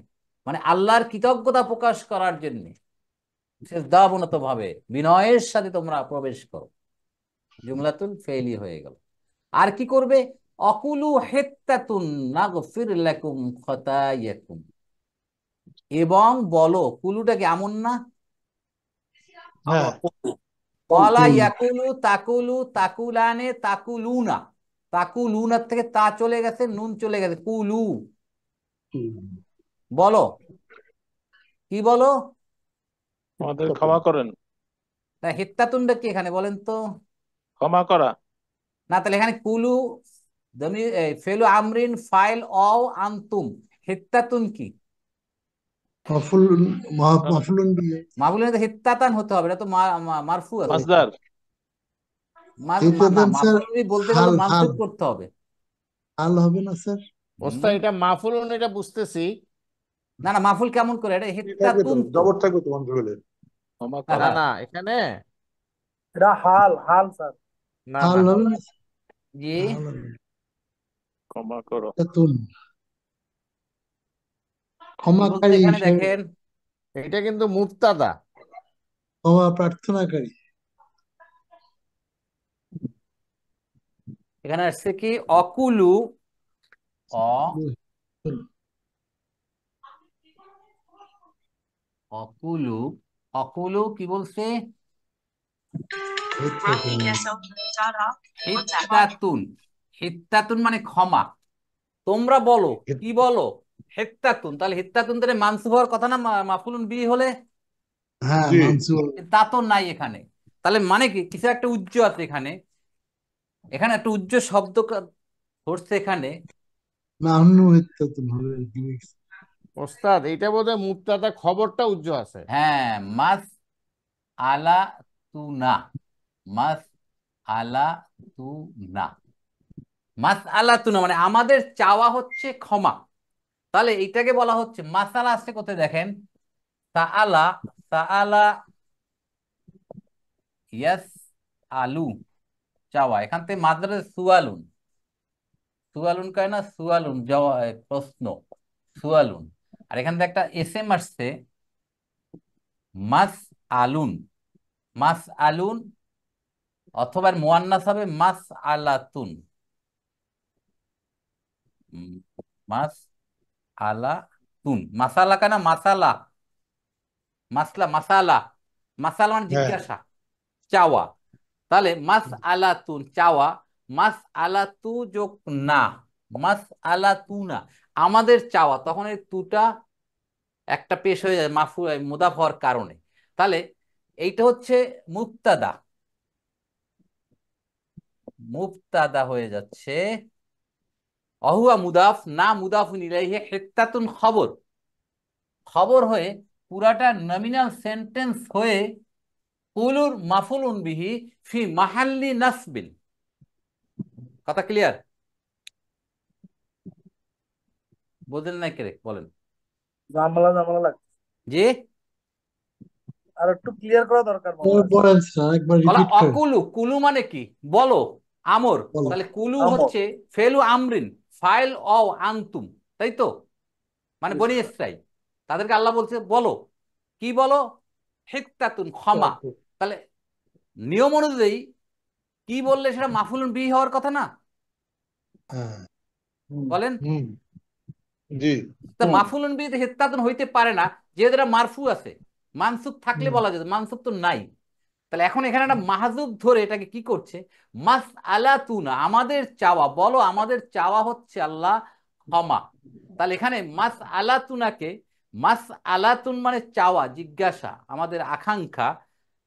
মানে আল্লাহর কৃতজ্ঞতা প্রকাশ করার জন্য সেজদাবনত ভাবে বিনয়ের সাথে তোমরা প্রবেশ করো। জুমলাতুল ফেইলি হয়ে গেল। আর কি করবে? অকুলু হিত্তাতুন নাগফির লাকুম খতায়াকুম, এবং বলো, কুলুটাকে এমন না, হ্যাঁ, কলা কুল। ইয়াকুলু তাকুলু তাকুলানে তাকুলুনা, তাকুলুনার থেকে তা চলে গেছে, নুন চলে গেছে, কুলু, বলো, কি বলো? আমাদের ক্ষমা করেন, তা হিত্তাতুনটা কি এখানে বলেন তো? ক্ষমা করা। না, তাহলে এখানে কুলু ফেলু আমরিন ফাইল অও আনতুম, হিত্তাতুন কি? মাফুল, মাফুলুন দিয়ে। মাহবুল হিত্তাতান হতে হবে, এটা তো মারফু আছে। মাসদার। না, হিত্তাতান স্যার, মাফুল বলতে গেলে হাল, হাল। মানসুব করতে হবে। হাল হবে না স্যার? ওস্তাদ হুম, এটা মাফুল, এটা বুঝতেছি। না না, মাহফুল কেমন করে, এটা থাকবে তো, হিত্তাতুন তো। জবর থাকবে তো বন্ধ হলে। ক্ষমা হ্যাঁ করা। না হ্যাঁ, না, এখানে এটা হাল, হাল স্যার। না হাল না। হবে না? জি হাল হবে। ক্ষমা করো। হিত্তাতুন, কি বলছে ক্ষমাকারী এখানে হিসেবে, দেখেন, এটা কিন্তু মুবতাদা। ক্ষমা প্রার্থনাকারী। এখানে আসছে কি, অকুলু, অ অকুলু, অকুলু কি বলছে? হিত্তাতুন, হিত্তাতুন মানে ক্ষমা। তোমরা বলো, কি বলো? হিত্তাতুন, তাহলে হিত্তাতুন তাহলে মানসুব হওয়ার কথা না মাফুলুন বিহি হলে? হ্যাঁ জি মানসুর। তা তো নাই এখানে। তাহলে মানে কি কিছু একটা উজ্জ আছে এখানে, এখানে একটা উজ্জ শব্দ ধরছে এখানে। নাহনু ইত্তাতুন হবে আর কি। ওস্তাদ এটা বোধহয় মুক্তাদা খবরটা উজ্জ্ব আছে। হ্যাঁ, মাস আলা তু না, মাস আলা তু না, মাস আলা তু না মানে আমাদের চাওয়া হচ্ছে ক্ষমা। তাহলে এইটাকে বলা হচ্ছে মাসালা। আসছে কোথায় দেখেন, সাআলা, সাআলা ইয়াস আলু, চাওয়া। এখান থেকে মাদ্রাজ সুয়ালুন, সুয়ালুন কয় না, সুয়ালুন প্রশ্ন, সুয়ালুন। আর এখান থেকে একটা এস এম আসছে মাস আলুন, মাস আলুন, অথবা মুয়ান্নাস হবে মাস আলাতুন, উম, মাস আলাতুন। মাসালা কেন, মাসালা, মাসলা, মাসালা, মাসালা মানে হ্যাঁ জিজ্ঞাসা, চাওয়া। তাহলে মাস আলাতুন চাওয়া, মাস আলাতু যোগ না, মাস আলাতু না আমাদের চাওয়া, তখন এই তুটা একটা পেশ হয়ে যায় মুদাফ হওয়ার কারণে। তাহলে এইটা হচ্ছে মুবতাদা, মুবতাদা হয়ে যাচ্ছে। অহুয়া মুদাফ না, মুদাফুন ইলাইহি, হিত্তাতুন খবর, খবর হয়ে পুরাটা নমিনাল সেন্টেন্স হয়ে কুলুর মাফুলুন বিহি ফি মাহাল্লি নাসবিন। কথা ক্লিয়ার? বললেন না কে, বলেন। ঝামেলা ঝামেলা লাগছে, জি, আর একটু ক্লিয়ার করা দরকার মনে হয় স্যার। পরেন স্যার, একবার বলা রিপিট করেন। অকুলু, কুলু মানে কি বলো, আমর। বলো। তাহলে কুলু আমর। হচ্ছে ফেলু আমরিন, ফাইল অ আনতুম, তাই তো? মানে জি বনি স্যার। ইসরাইল, তাদেরকে আল্লাহ বলছে বলো, কি বলো? হিক্তাতুন, ক্ষমা। তাহলে নিয়ম অনুযায়ী কি বললে সেটা মাফুলুন বিহি হওয়ার কথা না? হ্যাঁ বলেন। হুম জি তা মাফুলুন বিহি হিক্তাতুন হইতে পারে না, যেহেতু এটা মারফু আছে। মানসুব থাকলে হুম বলা যেত, মানসুব তো নাই। তাহলে এখন এখানে একটা মাহজুব ধরে এটাকে কি করছে, মাস আলাতুনা আমাদের চাওয়া, বলো আমাদের চাওয়া হচ্ছে আল্লাহ ক্ষমা। তাহলে এখানে মাস আলাতুনাকে, মাস আলাতুন মানে চাওয়া, জিজ্ঞাসা, আমাদের আকাঙ্ক্ষা,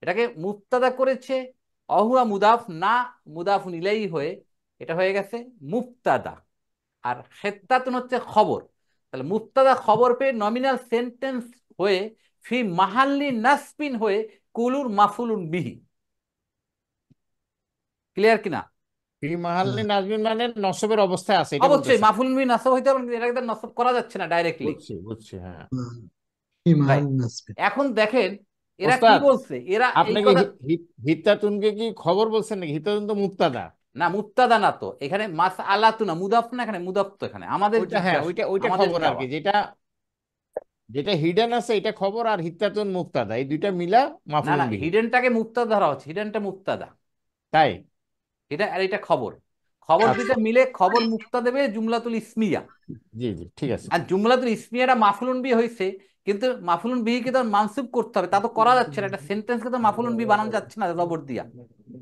এটাকে মুবতাদা করেছে। অহুয়া মুদাফ না, মুদাফুন ইলাইহি হয়ে এটা হয়ে গেছে মুবতাদা। আর খেত্তাতুন হচ্ছে খবর। তাহলে মুবতাদা খবর পেয়ে নমিনাল সেন্টেন্স হয়ে ফি মাহাল্লি নাসবিন হয়ে কুলুর মাফুলুন বিহি। ক্লিয়ার কিনা? ফি মাহাল্লি নাজমিন মানে নসবের অবস্থায় আছে এটা অবশ্যই বলতেছে। মাফুলুন বিহি নাসব হইতে হবে, এটাকে নসব করা যাচ্ছে না ডাইরেক্টলি। বুঝছি বুঝছি হ্যাঁ। কি মাহাল রাইট। নাসবেন। এখন দেখেন এরা কি ওস্তাদ বলছে, এরা এই আপনি কি কথা। হিত্তাতুনকে কি খবর বলছেন নাকি? হিত্তাতুন তো মুক্তাদা। না, মুত্তাদা না তো, এখানে মাস আলাতু না, মুদাফ না, এখানে মুদাফ তো, এখানে আমাদের ওইটা হ্যাঁ, জিজ্ঞাসা, ওইটা ওইটা আমাদের খবর আর চাওয়া। কি, যেটা যেটা হিডেন আছে এটা খবর, আর হিত্তাতুন মুক্তাদা, এই দুইটা মিলা না না, মাফুলুন বিহি। হিডেনটাকে মুক্তাদা ধরা হচ্ছে, হিডেনটা মুক্তাদা, তাই? এটা আর এটা খবর। খবর আচ্ছা দুইটা মিলে খবর মুক্তা দেবে জুমলাতুল ইসমিয়া। জি জি ঠিক আছে। আর জুমলাতুল ইসমিয়াটা মাফুলুন বি হয়েছে, কিন্তু মাফুলুন বিহিকে তো মানসুব করতে হবে, তা তো করা যাচ্ছে না, একটা সেন্টেন্সকে তো মাফুলুন বি বানানো যাচ্ছে না জবর দিয়া।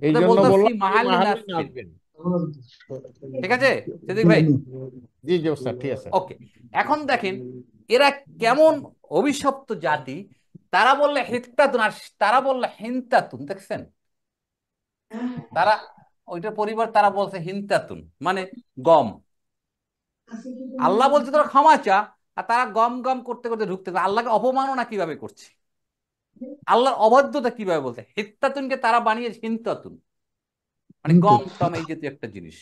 এই ওদের জন্য বলতো ফি বললাম ফি মাহাল্লি মাহাল্লি নাসবিন। নাজবিন। ঠিক আছে সিদ্দিক ভাই? জি জি ওস্তাদ ঠিক আছে। ওকে। এখন দেখেন এরা কেমন অভিশপ্ত জাতি। তারা বললে হিত্তাতুন আর তারা বললে হিন্তাতুন, দেখছেন? তারা ওইটার পরিবার তারা বলছে হিন্তাতুন মানে গম। আল্লাহ বলছে তোরা ক্ষমা চা, আর তারা গম গম করতে করতে ঢুকতে, আল্লাহকে অপমাননা কিভাবে করছে, আল্লাহর অবাধ্যতা কিভাবে বলছে। হিত্তাতুনকে তারা বানিয়েছে হিন্তাতুন, মানে গম টম এই জাতীয় একটা জিনিস।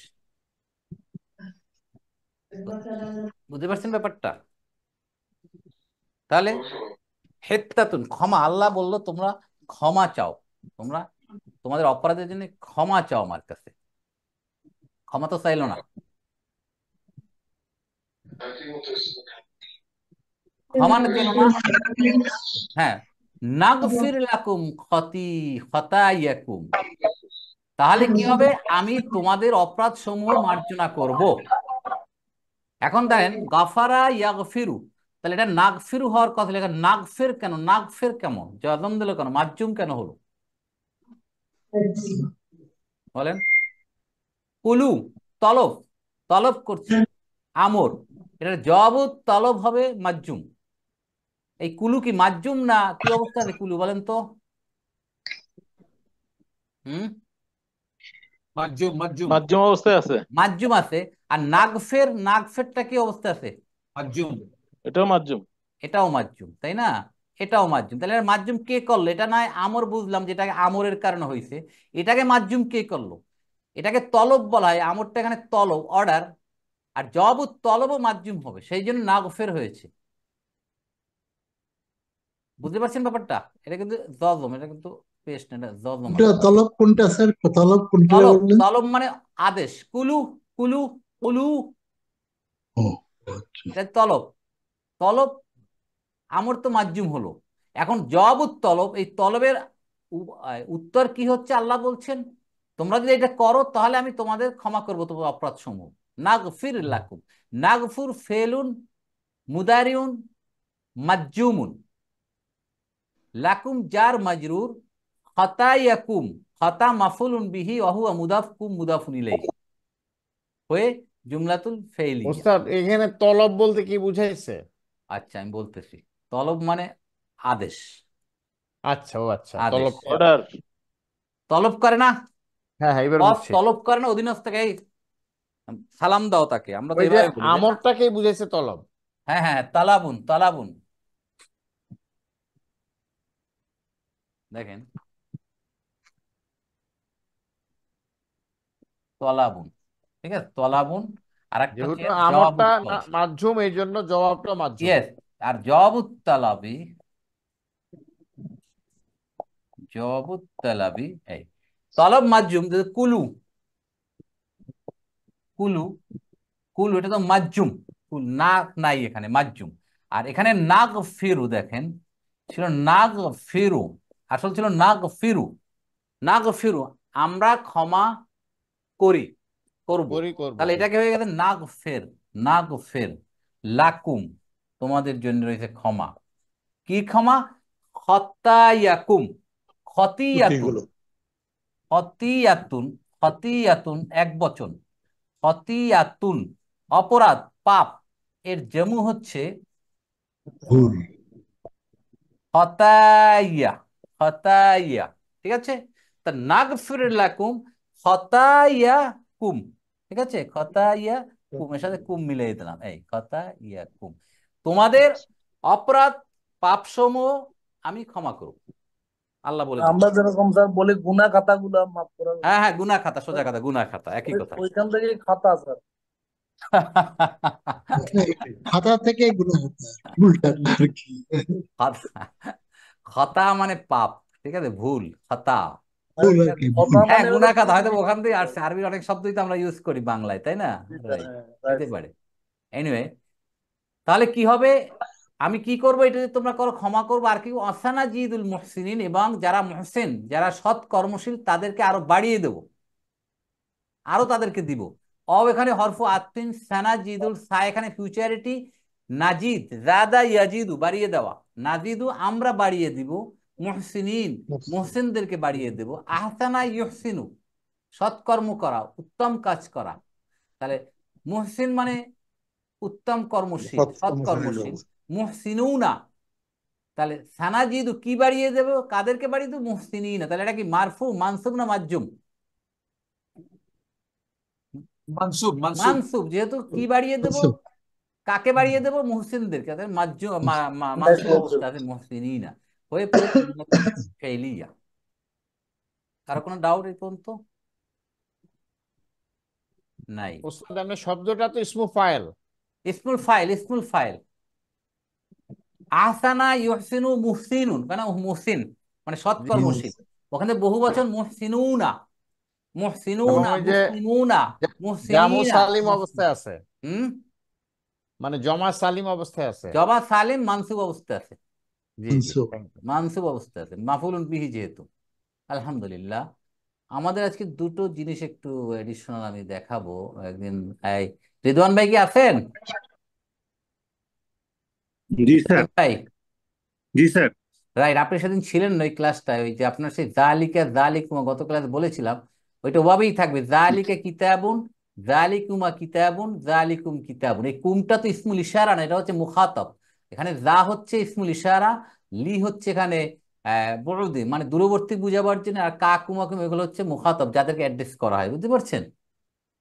বুঝতে পারছেন ব্যাপারটা? তাহলে হেত্তাতুন ক্ষমা, আল্লাহ বলল তোমরা ক্ষমা চাও, তোমরা তোমাদের অপরাধের জন্য ক্ষমা চাও আমার কাছে। ক্ষমা তো চাইলো না, ক্ষমা চাইল না। হ্যাঁ, নাগফির লাকুম খতায়াকুম, তাহলে কি হবে, আমি তোমাদের অপরাধ সমূহ মার্জনা করব। এখন দেখেন গাফারা ইয়াগফিরু, তাহলে এটা নাগফির হওয়ার কথা, লেখা নাগফের কেন? নাগফের কেমন জজম দিল কেন? মাজজুম কেন হলো বলেন? কুলু তলব, তলব করছি আমর, এটা জবাব তলব হবে মাজজুম। এই কুলু কি মাজজুম না কি অবস্থা আছে কুলু বলেন তো? হুম, মাজজুম মাজজুম মাধ্যম অবস্থায় আছে। মাজজুম আছে। আর নাগফের, নাগফেরটা কি অবস্থা আছে? মাজজুম এটাও মাধ্যম। এটাও মাজজুম, তাই না? এটাও মাজজুম। তাহলে এর মাজজুম কে করলো? এটা নয় আমর বুঝলাম, যেটাকে আমরের কারণে হয়েছে। এটাকে মাজজুম কে করলো? এটাকে তলব বলা হয়, আমরটা এখানে তলব, অর্ডার। আর জবাব তলবও মাজজুম হবে, সেই জন্য নাগফের হয়েছে। বুঝতে পারছেন ব্যাপারটা? এটা কিন্তু জজম, এটা কিন্তু পেশ না, এটা জজম ওটা আছে। তলব কোনটা স্যার? তলব কোনটা তলব, বললেন? তলব মানে আদেশ। কুলু, কুলু, কুলু, ও আচ্ছা। এটা তলব। তলব আমর তো মাজজুম হলো। এখন জবাবুত তলব, এই তলবের উত্তর কি হচ্ছে? আল্লাহ বলছেন তোমরা যদি এটা করো তাহলে আমি তোমাদের ক্ষমা করবো তোমার অপরাধ সমূহ। নাগফির লাকুম, নাগফুর ফেলুন মুদারিউন মাজজুমুন, লাকুম জার মাজরুর, খতায়াকুম, খতা মাফুলুন বিহি ওয়া হুয়া মুদাফ কুম মুদাফুন ইলাইহি হয়ে জুমলাতুল ফেইলিয়া। ওস্তাদ এখানে তলব বলতে কি বুঝাইছে? আচ্ছা আমি বলতেছি, তলব মানে আদেশ, আচ্ছা, ও আচ্ছা, আদেশ। তলব। অর্ডার। তলব করে না, হ্যাঁ হ্যাঁ, এবার বস বুঝছি। তলব করে না অধীনস্থকে, এই সালাম দাও তাকে, আমরা তো ওই যে এভাবে বলি তাই না? আমরটাকেই বুঝাইছে তলব। হ্যাঁ হ্যাঁ, তালাবুন, তালাবুন। দেখেন তলাবুন, ঠিক আছে, তলাবুন। আর একটা হচ্ছে যেহেতু আমরটা জবাবুত তলব। মাধ্যম, এই জন্য জবাবটা মাধ্যম। ইয়েস। আর জবাবুত তালাবি, জবাবুত তালাবি এই তলব মাজজুম। কুলু, কুলু, কুলু এটা তো মাজজুম। কুল নাক নাই এখানে, মাজজুম। আর এখানে নাগ ফিরু, দেখেন ছিল নাগ ফিরু, আসল ছিল নাগ ফিরু। নাগ ফিরু আমরা ক্ষমা করি, করব। করবো। তাহলে এটাকে হয়ে গেছে নাগ ফের, নাগ ফের লাকুম, তোমাদের জন্য রয়েছে ক্ষমা। কি ক্ষমা? খতায়াকুম, খতিয়াতুন, ত্রুটিগুলো। খতিয়াতুন, খতিয়াতুন এক বচন, খতিয়াতুন অপরাধ, পাপ। এর জমু হচ্ছে ভুল। খতাইয়া, খতাইয়া, ঠিক আছে? তা নাগফির লাকুম খতাইয়া কুম, ঠিক আছে? খতাইয়া কুম, এর সাথে কুম মিলিয়ে দিলাম, এই খতাইয়া কুম, তোমাদের অপরাধ পাপসমূহ আমি ক্ষমা করব, আল্লাহ বলে আমরা দিচ্ছি। যেরকম স্যার বলি গুনা খাতা গুলা মাফ করার, হ্যাঁ হ্যাঁ, গুনা খাতা, সোজা কথা, গুনা খাতা, একই কথা। ওইখান থেকে খাতা স্যার। না, খাতা থেকে গুনাহ হতো, ভুলটা আর কি। খতা মানে পাপ, ঠিক আছে, ভুল, খতা। ভুল ঠিক আর আছে? কি, ভুল। কথা হ্যাঁ মানে হলো গুনা খাতা হয়তো ভুল। ওখান থেকে আসছে, আরবির অনেক শব্দই তো আমরা ইউজ করি বাংলায়, তাই না? রাইট, রাইট হতে স্যার। পারে। এনিওয়ে, তাহলে কি হবে? আমি কি করব? এটা যদি তোমরা করো ক্ষমা করবো। আর কি? অসানা জিদুল মুহসিনিন, এবং যারা মুহসিন, যারা সৎ কর্মশীল তাদেরকে আরো বাড়িয়ে দেব, আরো তাদেরকে দিব। এখানে হরফু আতিন, সানা জিদুল সা এখানে ফিউচারিটি, নাজিদ জাদা ইয়াজিদু বাড়িয়ে দেওয়া, নাজিদু আমরা বাড়িয়ে দিব, মুহসিনিন মুহসিনদেরকে বাড়িয়ে দেব, আহসানা ইউহসিনু সৎকর্ম করা, উত্তম কাজ করা। তাহলে মুহসিন মানে উত্তম কর্মশীল, সৎ কর্মশীল। মুহসিনুনা, তাহলে সানাজিদু কি বাড়িয়ে দেব? কাদেরকে বাড়িয়ে দেবো? মুহসিনিনা। তাহলে এটা কি মারফু, মানসুব না মাজজুম? মানসুব মানসুব। মানসুব, যেহেতু কি বাড়িয়ে দেব, আচ্ছা, কাকে বাড়িয়ে দেবো? মুহসিনদেরকে। তাহলে রাইট মানসুব বলছেন। অবস্থা আছে মুহসিনিনা হয়ে পুরো জুমলাতুল ফেইলিয়া। কারো কোনো ডাউট এই পর্যন্ত? নাই। ওস্তাদ আমরা শব্দটা তো ইসমু ফাইল। ইসমুল ফাইল, ইসমুল ফাইল। আহসানা ইউহসিনু মুহসিনুন, কেন? মুহসিন মানে জি জি। সৎকর্মশীল। ওখানে বহু বচন মুহসিনুনা, এবং মুহসিনুনা, ওই যে মুসলিমুনা, জামু মুহসিনিনা। সালিম অবস্থায় আছে, হুম, মানে জমা সালিম অবস্থায় আছে। জবা সালিম মানসুব অবস্থা আছে, জি জি, মানসুব। thank you. মানসুব অবস্থা আছে, মাফুলুন বিহি যেহেতু। আলহামদুলিল্লাহ। আমাদের আজকে দুটো জিনিস একটু এডিশনাল আমি দেখাবো একদিন। এই রিদওয়ান ভাই কি আছেন? জি স্যার। ভাই জি স্যার। রাইট, আপনি সেদিন ছিলেন না ওই ক্লাসটায়, ওই যে আপনার সেই জালিকা জালিকুমা গত ক্লাস বলেছিলাম, ওইটা ওভাবেই থাকবে, জালিকা কিতাবুন, জালিকুমা কিতাবুন, জালিকুম কিতাবুন। এই কুমটা তো ইসমুল ইশারা না, এটা হচ্ছে মুখাতব। এখানে যা হচ্ছে ইসমুল ইশারা, লি হচ্ছে এখানে বড়দি মানে দূরবর্তী বুঝাবার জন্য, আর কা কুমা কুম এগুলো হচ্ছে মুখাতব, যাদেরকে অ্যাড্রেস করা হয়, বুঝতে পারছেন?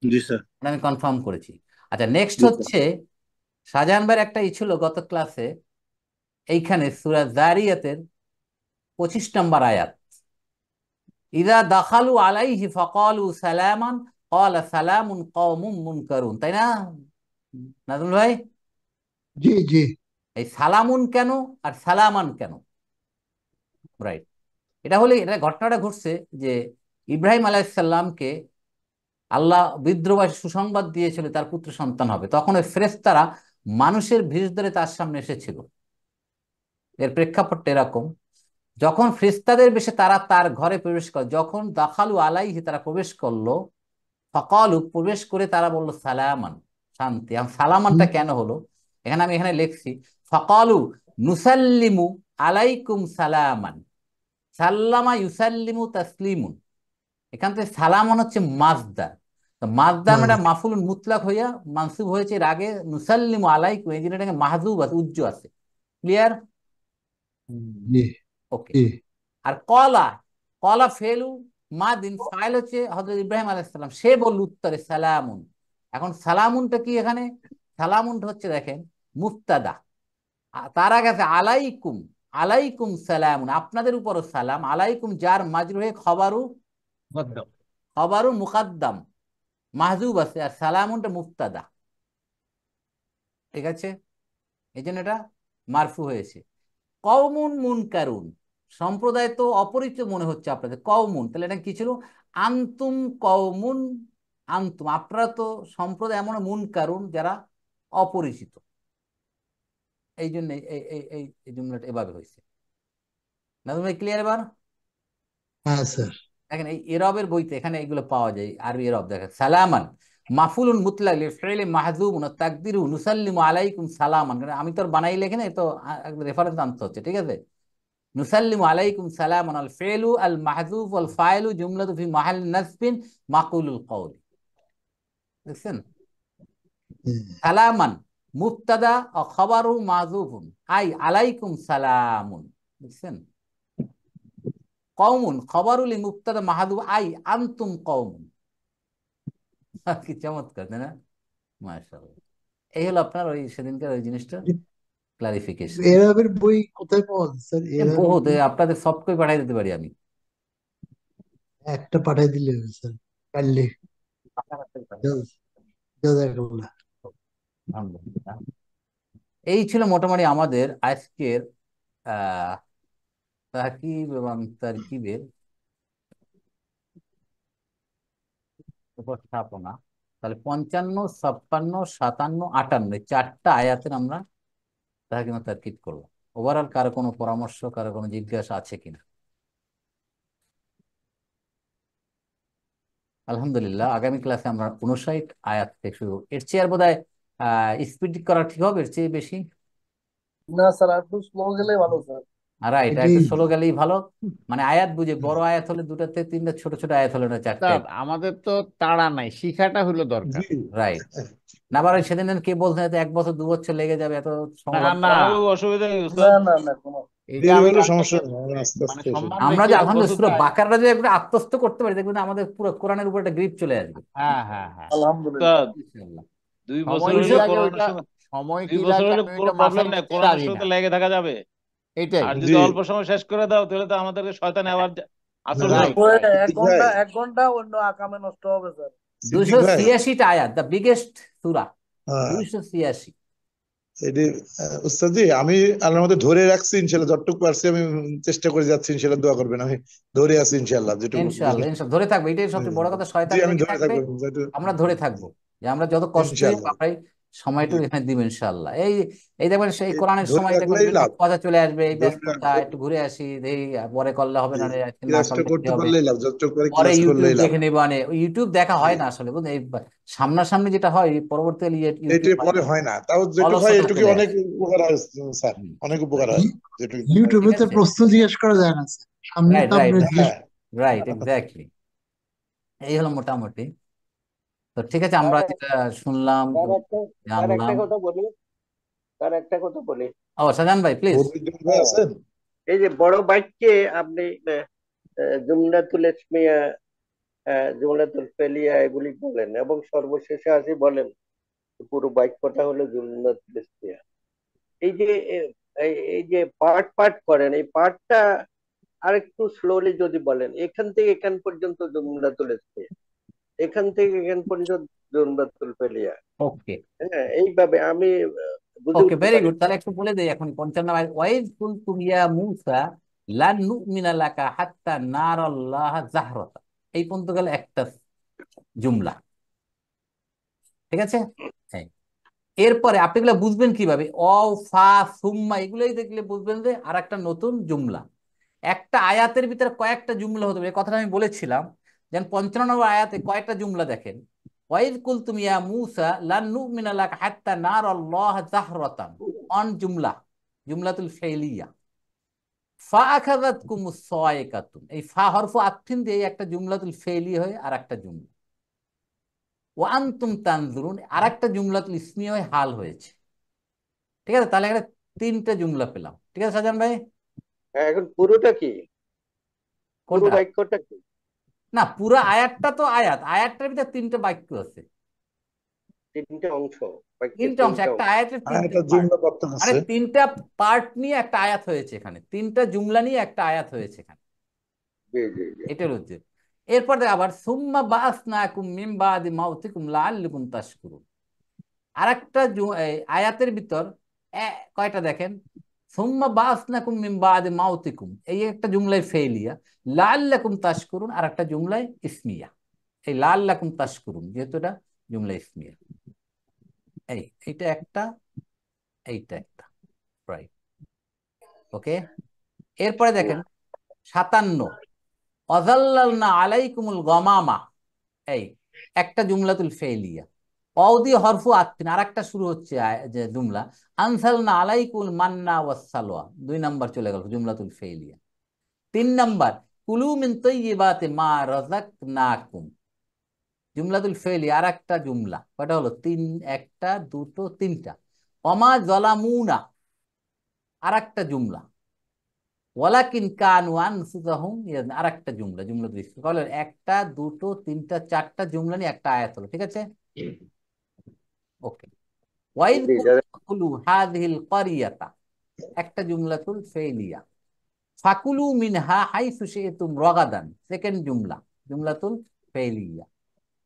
জি স্যার। এটা আমি কনফার্ম করেছি। আচ্ছা, নেক্সট জি স্যার। হচ্ছে শাহজাহান ভাইয়ের একটা ই ছিল গত ক্লাসে, এইখানে সূরা যারিয়াতের 25 নম্বর আয়াত, ইদা দাখালু আলাইহি ফাকালু সালামান ক্বালা সালামুন কওমুম মুনকারুন, তাই না নাজমুল ভাই? জি জি। এই সালামুন কেন আর সালামান কেন? রাইট, এটা হলে এটা ঘটনাটা ঘটছে যে ইব্রাহিম আলাইহিস সালামকে আল্লাহ বিদ্রোহী সুসংবাদ দিয়েছিল তার পুত্র সন্তান হবে, তখন ওই ফেরেশতারা মানুষের ভিড় ধরে তার সামনে এসেছিল। এর প্রেক্ষাপটটা এরকম, যখন ফেরেশতাদের বেশে তারা তার ঘরে প্রবেশ করে, যখন দাখালু আলাইহি তারা প্রবেশ করলো, ফকালু প্রবেশ করে তারা বললো সালামান, শান্তি। এখন সালামানটা কেন হলো, এখানে আমি এখানে লিখছি ফকালু নুসাল্লিমু আলাইকুম সালামান, সাল্লামা ইউসাল্লিমু তাসলিমুন। এখান থেকে সালামান হচ্ছে মাজদার, তো মাজদার মানে মাফুলুন মুতলাক হইয়া মানসুব হয়েছে, এর আগে নুসাল্লিমু আলাইকুম এই জিনিসটাকে মাহজুব আছে, উজ্জ আছে। ক্লিয়ার? জি ওকে। জি। আর কলা, কলা ফেলু মাদিন, ফাইল হচ্ছে হযরত ইব্রাহিম আলাইহিস সালাম, সে বলল উত্তরে সালামুন। এখন সালামুনটা কি এখানে? সালামুনটা হচ্ছে দেখেন মুফতাদা, তার আগে আছে আলাইকুম, আলাইকুম সালামুন, আপনাদের উপরও সালাম, আলাইকুম যার মাজরুহে খবরু, মুকদ্দম। খবরু মুকাদ্দাম মাহজুব আছে, আর সালামুনটা মুফতাদা, ঠিক আছে? এই জন্য এটা মারফু হয়েছে। কওমুন মুনকারুন, সম্প্রদায় তো অপরিচিত মনে হচ্ছে আপনাদের, কওমুন, তাহলে এটা কি ছিল? আন্তুম কওমুন, আন্তুম আপনারা তো সম্প্রদায় এমন মুনকারুন যারা অপরিচিত, এই জন্য এই এই এই এই জুমলাটা এভাবে হয়েছে। না তুমি ক্লিয়ার এবার? হ্যাঁ স্যার। দেখেন এই এরবের বইতে এখানে এগুলো পাওয়া যায়, আরবি এরব দেখেন, সালামান মাফুলুন মুতলাক লিফিল মাহযুবুন তাকদিরু নুসাল্লিমু আলাইকুম সালামান, আমি তো আর বানাই লেখে না, তো রেফারেন্স আনতে হচ্ছে, ঠিক আছে? নুসাল্লিমু আলাইকুম সালামান, আল ফিলু আল মাহযুফ ওয়াল ফাইলু জুমলাতু ফি মাহাল নাসবিন মাকুলুল কওলি। দেখছেন? সালামান মুবতাদা ও খবরু মাযুফুন আই আলাইকুম সালামুন, দেখছেন? কওমুন খবরুল মুবতাদা মাহযুফ আই আনতুম কওমুন। কি চমৎকার, তাই না? মাশাআল্লাহ। এই হলো আপনার ওই সেদিনকার ওই জিনিসটা ক্লারিফিকেশন। এরাবের বই কোথায় পাওয়া যায় স্যার? এরাবের বহুত, বই আপনাদের সফট কপি পাঠিয়ে দিতে পারি আমি। একটা পাঠাই দিলে হবে স্যার, কাইন্ডলি। জাযাকাল্লাহ। আলহামদুলিল্লাহ। এই ছিল মোটামুটি আমাদের আজকের আহ তাকিব এবং তারকিবের উপস্থাপনা। তাহলে 55, 56, 57, 58 এই 4টা আয়াতের আমরা তাকিব এবং তারকিব করলাম। ওভারঅল কারো কোনো পরামর্শ, কারো কোনো জিজ্ঞাসা আছে কিনা? আলহামদুলিল্লাহ, আগামী ক্লাসে আমরা 59 আয়াত থেকে শুরু, এর চেয়ে আর বোধহয় স্পিড করা ঠিক হবে, এর চেয়ে বেশি। না স্যার, আর একটু স্লো গেলে ভালো স্যার। রাইট, এটাই একটু ষোলো গেলেই ভালো, মানে আয়াত বুঝে, বড় আয়াত হলে 2টা থেকে 3টা, ছোট ছোট আয়াত হলে না 4টে। স্যার আমাদের তো তাড়া নাই, শিখাটা হলো দরকার। জি রাইট, না আবার ওই সেদিন কে বলছেন এত 1 বছর 2 বছর লেগে যাবে, এত সময় না লাগবে? না, তাহলে অসুবিধা নেই না উস্তাদ। না না, কোনো এটা দেরি আমি হলে আপনাকে সমস্যা নেই, আমরা আস্তে মানে আস্তে এসে সম্মান আমরা রেখে যে 1 আলহামদুলিল্লাহ বছর সূরা বাকারা যদি একটু আত্মস্থ করতে পারি, দেখবেন আমাদের পুরো কোরআনের উপর একটা গ্রিপ চলে আসবে হ্যাঁ হ্যাঁ হ্যাঁ। আলহামদুলিল্লাহ। উস্তাদ, ইনশাআল্লাহ। 2 বছর সময় কি হইলে লাগে কোরআনের ওইটা, সঙ্গে, সময় 2 কি বছর লাগে হইলে আমি কোনো ওইটা প্রবলেম মাথায় নাই, নিতে কোরআনের রাজি সঙ্গে না। লেগে থাকা যাবে। এটাই আর যদি জি অল্প সময় শেষ করে দাও তাহলে তো আমাদেরকে শয়তান আবার আসর না রাইট করবে। ওই রাইট। এক সিদ্দিক ভাই, ঘন্টা এক ঘন্টা অন্য আকামে নষ্ট হবে স্যার। সিদ্দিক ভাই, 286টা আয়াত, দ্য বিগেস্ট সূরা, হ্যাঁ 286। এটি উস্তাদি আমি আল্লাহর মধ্যে ধরে রাখছি ইনশাল্লাহ, যতটুকু পারছি আমি চেষ্টা করে যাচ্ছি, ইনশাল্লাহ দোয়া করবেন, আমি ধরে আছি ইনশাল্লাহ যেটুকু ইনশাআল্লাহ ইনশাআল্লাহ ধরে থাকবো, এটাই সবচেয়ে বড় কথা, জি শয়তান আমি লেগে ধরে থাকবে, থাকবো আমরা ধরে থাকবো, যে আমরা যত কষ্টই হোক ইনশাল্লাহ। আমরা সময়টুকু এখানে দিবেন ইনশাআল্লাহ। এই এই দেখবেন সেই কোরআনের ধরে সময় দেখবেন রাখলেই বিভিন্ন লাভ, কথা চলে আসবে, এই ধরে ব্যস্ততা, রাখলে একটু ঘুরে আসি, এই পরে করলে হবে না রে, আজকে না ক্লাসটা করলে কি করতে হবে, পারলেই লাভ, যতটুকু করে পরে ক্লাস ইউটিউব করলেই লাভ। দেখে নেবো। মানে ইউটিউব দেখা হয় না আসলে, বুঝলেন, এই সামনাসামনি যেটা হয় পরবর্তীকালে ইউটিউব এটাই হয় পরে না, হয় না, তাও যেটুকু হয় অলসতা এটুকু চলে অনেক আসে। উপকার হয় স্যার, হুম, অনেক উপকার রাইট হয় যেটুকু হয়। ইউটিউবে ঠিক তো আছে, প্রশ্ন জিজ্ঞেস করা যায় না স্যার, সামনে রাইট তো রাইট আপনি জিজ্ঞেস হ্যাঁ রাইট, এক্স্যাক্টলি। এই হলো মোটামুটি। তো ঠিক আছে, আমরা স্যার যেটা শুনলাম স্যার একটা জানলাম। কথা বলি, স্যার একটা কথা বলি। ও শাহজাহান ভাই প্লিজ। বদরুদ্দিন ভাই হ্যাঁ, আছেন? এই যে বড় বাক্যে আপনি জুমলাতুল ইসমিয়া, জুমলাতুল ফেলিয়া এগুলি বলেন, এবং সর্বশেষে আসি বলেন পুরো বাক্যটা হলো জুমলাতুল ইসমিয়া। এই যে এই যে পার্ট পার্ট করেন, এই পার্টটা আরেকটু স্লোলি যদি বলেন, এখান থেকে এখান পর্যন্ত জুমলাতুল ইসমিয়া, এখান থেকে এখান পর্যন্ত জুমলাতুল ফেলিয়া। ওকে হ্যাঁ, এইভাবে আমি বুঝে ওকে, উঠতে ভেরি পারি। গুড। তাহলে একটু বলে দেই এখন 55 ওয়াইজ কুনতুম ইয়া মূসা লান নুমিনা লাকা হাত্তা নারাল্লাহ জাহরাতা, এই পর্যন্ত গেল একটা জুমলা। ঠিক আছে, হ্যাঁ। এরপরে আপনি এগুলো বুঝবেন কিভাবে, অ, ফা, সুম্মা, এগুলোই দেখলে বুঝবেন যে আর একটা নতুন জুমলা। একটা আয়াতের ভিতরে কয়েকটা জুমলা হতে পারে, এই কথাটা আমি বলেছিলাম। যেন 55 নম্বর আয়াতে কয়েকটা জুমলা দেখেন, ওয়াইদ কুলতুম ইয়া মূসা লান নুমিনা লাকা হাত্তা নারাল্লাহ জাহরাতান, অন জুমলা, জুমলাতুল ফেলিয়া। ফা আখাযাতকুমুস সায়কাতুন, এই ফা হরফ আতফিন দিয়ে একটা জুমলাতুল ফেলি হয়ে আর একটা জুমলা। ওয়া আনতুম তানজুরুন, আর একটা জুমলাতুল ইসমিয়া হয়ে হাল হয়েছে। ঠিক আছে, তাহলে এখানে তিনটা জুমলা পেলাম। ঠিক আছে সাজান ভাই? হ্যাঁ, এখন পুরোটা কি, পুরো কোনটা? বাক্যটা কি? না, পুরো আয়াতটা তো আয়াতটার ভিতরে তিনটা বাক্য আছে, তিনটে অংশ, বাক্যের তিনটা অংশ, তিনটে একটা অংশ। আয়াতের আর তিনটা একটা পার্ট। জুমলা করতে মানে আছে। তিনটা পার্ট নিয়ে একটা আয়াত হয়েছে এখানে, তিনটা জুমলা নিয়ে একটা আয়াত হয়েছে এখানে, জি জি জি। এটার হচ্ছে। এরপর দেখ আবার সুম্মা বাআসনাকুম মিন বাদি মাউতিকুম লাআল্লাকুম তাশকুরুন, আরেকটা আয়াতের ভিতর কয়টা দেখেন, সুম্মা বাআসনাকুম মিন বাদি মাউতিকুম, এই একটা জুমলায় ফেলিয়া, লাআল্লাকুম তাশকুরুন আর একটা জুমলায় ইসমিয়া। এই লাআল্লাকুম তাশকুরুন যেহেতু এটা জুমলা ইসমিয়া, এইটা একটা, এইটা একটা, রাইট। ওকে, এরপরে দেখেন 57, অযাল্লালনা আলাইকুমুল গমামা, এই একটা জুমলাতুল ফেলিয়া। অদি হরফু আত্মিন, আর একটা শুরু হচ্ছে যে জুমলা, আনসালনা আলাইকুল মান্না ওয়াস সালওয়া, 2 নাম্বার চলে গেল জুমলাতুল ফেলিয়া। 3 নাম্বার, কুলু মিন তয়্যিবাতি মা রাযাকনাকুম, জুমলাতুল ফেলিয়া আর একটা জুমলা। কয়টা হলো? একটা, দুটো, তিনটা। অমা জালামুনা, আর একটা জুমলা। ওয়ালাকিন কানু আনফুসাহুম ইয়াজলিমুন, আর একটা জুমলা, জুমলাতুল ইসমিয়া। তাহলে একটা, দুটো, তিনটা, চারটা জুমলা নিয়ে একটা আয়াত হলো। ঠিক আছে, ওকে। ওয়াইদ জি দাদা। কুলু হাযিহিল ক্বরিয়াতা, একটা জুমলাতুল ফেলিয়া। ফাকুলু মিনহা হাইসু শি'তুম রাগাদান, সেকেন্ড জুমলা, জুমলাতুল ফেলিয়া।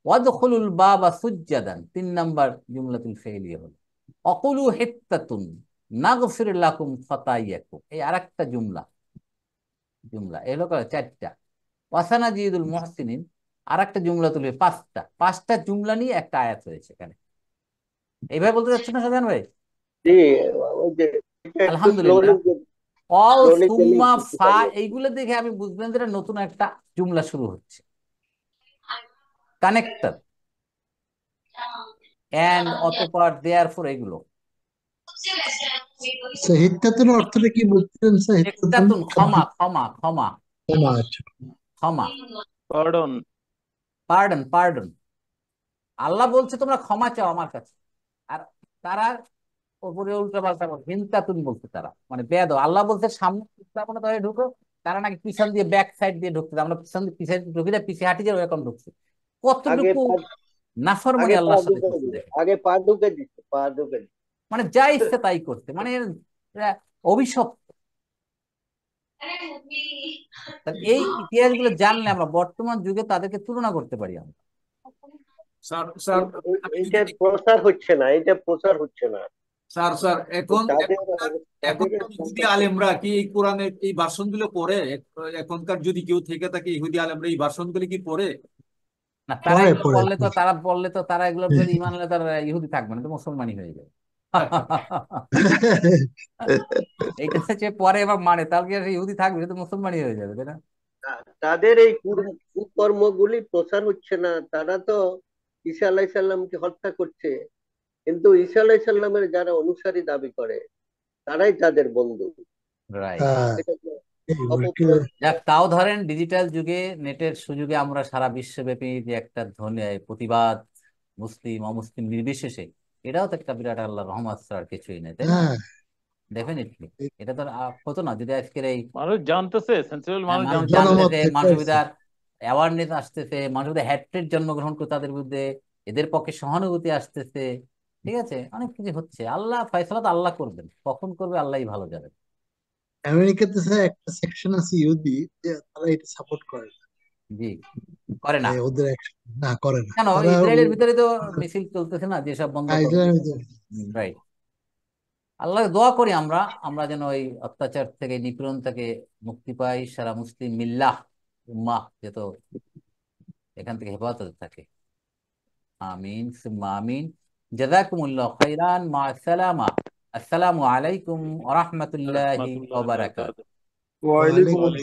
ওয়াদখুলুল বাবা সুজ্জাদান, 3 নাম্বার জুমলাতুল ফেলিয়া হলো। অকুলু হিত্তাতুন নাগফির লাকুম খাতায়াকুম, এই আরেকটা জুমলা, এলো করে 4টা। ওয়াসানাজিদুল মুহসিনিন, আরেকটা জুমলাতুল, 5টা। 5টা জুমলা নিয়ে একটা আয়াত হয়েছে এখানে। এইভাবে বলতে যাচ্ছেন না সাজান ভাই? জি, ওই যে এটা একটু স্লোলি, আলহামদুলিল্লাহ। অল, স্লোলি গেলেই সুম্মা, বুঝতে ফা, পারবো। এইগুলো দেখে আমি বুঝবেন যে এটা নতুন একটা জুমলা শুরু হচ্ছে, কানেক্টর, এন্ড, অতঃপর, দেয়ারফর, এগুলো। স্যার হিত্তাতুনের অর্থটা কি বলছিলেন স্যার? হিত্তাতুন ইফতাতুন, ক্ষমা, ক্ষমা, ক্ষমা, ক্ষমা, আচ্ছা। ক্ষমা, পার্ডন। Pardon, pardon. আল্লাহ বলছে তোমরা ক্ষমা চাও আমার কাছে, আর তারা ওপরে উল্টো পাল্টা হিন্তাতুন বলছে, তারা মানে বেদ। আল্লাহ বলছে সামনে ঢুকো, তারা নাকি পিছন দিয়ে ব্যাক সাইড দিয়ে ঢুকছে, আমরা পিছন দিয়ে পিছিয়ে ঢুকি না, পিছিয়ে হাঁটি যাবো, এরকম ঢুকছে। আগে কতটুকু নাফরমানি আগে পা আল্লাহর সাথে ঢুকে করছে দিচ্ছে, দেখেন। আগে পা ঢুকে দিচ্ছে, পা ঢুকে দিচ্ছে। মানে যা ইচ্ছে তাই করতে, মানে এরা অভিশপ্ত। তাহলে এই ইতিহাসগুলো জানলে আমরা বর্তমান যুগে তাদেরকে তুলনা করতে পারি আমরা। স্যার স্যার আমি এইটা যদি প্রচার হচ্ছে না, এটা প্রচার হচ্ছে না। স্যার স্যার এখন তাদের তাদের এখনকার ইহুদি আলেমরা কি এই কোরআনের এই ভার্সন গুলো পড়ে? এখনকার যদি কেউ থেকে থাকে ইহুদি আলেমরা এই ভার্সন গুলো কি পড়ে? না, তারা পরে এগুলো পরে পড়লে তো তারা এগুলোর প্রতি ইমান আনলে তারা ইহুদি থাকবে না, তো মুসলমানই হয়ে যাবে। এইটা হচ্ছে পরে এবার মানে, তাহলে কি আর ইহুদি থাকবে, সে তো মুসলমানই হয়ে যাবে, তাই না? তাদের এই কুকর্মগুলি প্রচার হচ্ছে না, তারা তো ঈসা আলাইসাল্লামকে হত্যা করছে, কিন্তু ঈসা আলাইসাল্লামের যারা অনুসারী দাবি করে তারাই তাদের বন্ধু। রাইট। এটা তো মুশকিল। অপপ্রচার। যাক, তাও ধরেন ডিজিটাল যুগে, নেটের সুযোগে আমরা সারা বিশ্বব্যাপী যে একটা প্রতিবাদ, মুসলিম অমুসলিম নির্বিশেষে, এটাও তো একটা বিরাট আল্লাহর রহমত ছাড়া আর কিছুই নেই, তাই না? হ্যাঁ, ডেফিনেটলি। এটা তো হতো না যদি আজকের এই মানুষ জানতেছে, সেন্সিবল মানুষ মানুষ জানতেছে। জনমত জানতেছে, থেকে মানুষের আসছে। ভিতর অ্যাওয়ারনেস আসতেছে, মানুষের ভিতরে হ্যাট্রেড জন্মগ্রহণ করে তাদের বিরুদ্ধে, এদের পক্ষে সহানুভূতি আসতেছে, ঠিক আছে, অনেক কিছু হচ্ছে। আল্লাহ ফয়সালা তো আল্লাহ করবেন, কখন করবে আল্লাহই ভালো জানেন। আমেরিকাতে স্যার একটা সেকশন আছে ইহুদি, যে তারা এটা সাপোর্ট করে না। জি, করে না ওদের action না করে না কেন? তারা। ইসরায়েলের ভিতরে তো মিছিল চলতেছে না, যেসব বন্ধ করো। ইসরায়েলের ভিতরে রাইট। আল্লাহ দোয়া করি আমরা, আমরা যেন ওই অত্যাচার থেকে, নিপীড়ন থেকে মুক্তি পাই, সারা মুসলিম মিল্লাহ উম্মাহ যেন এখান থেকে হেফাজত থাকে। আমিন সুম্মা আমিন। জাযাকুমুল্লাহু খাইরান, মা আসসালামা। আসসালামু আলাইকুম ওয়া রাহমাতুল্লাহি ওয়া রাহমাতুল্লাহি ওয়া বারাকাতুহু। বারাকাতুহু। ওয়ালাইকুম ওয়ালাইকুম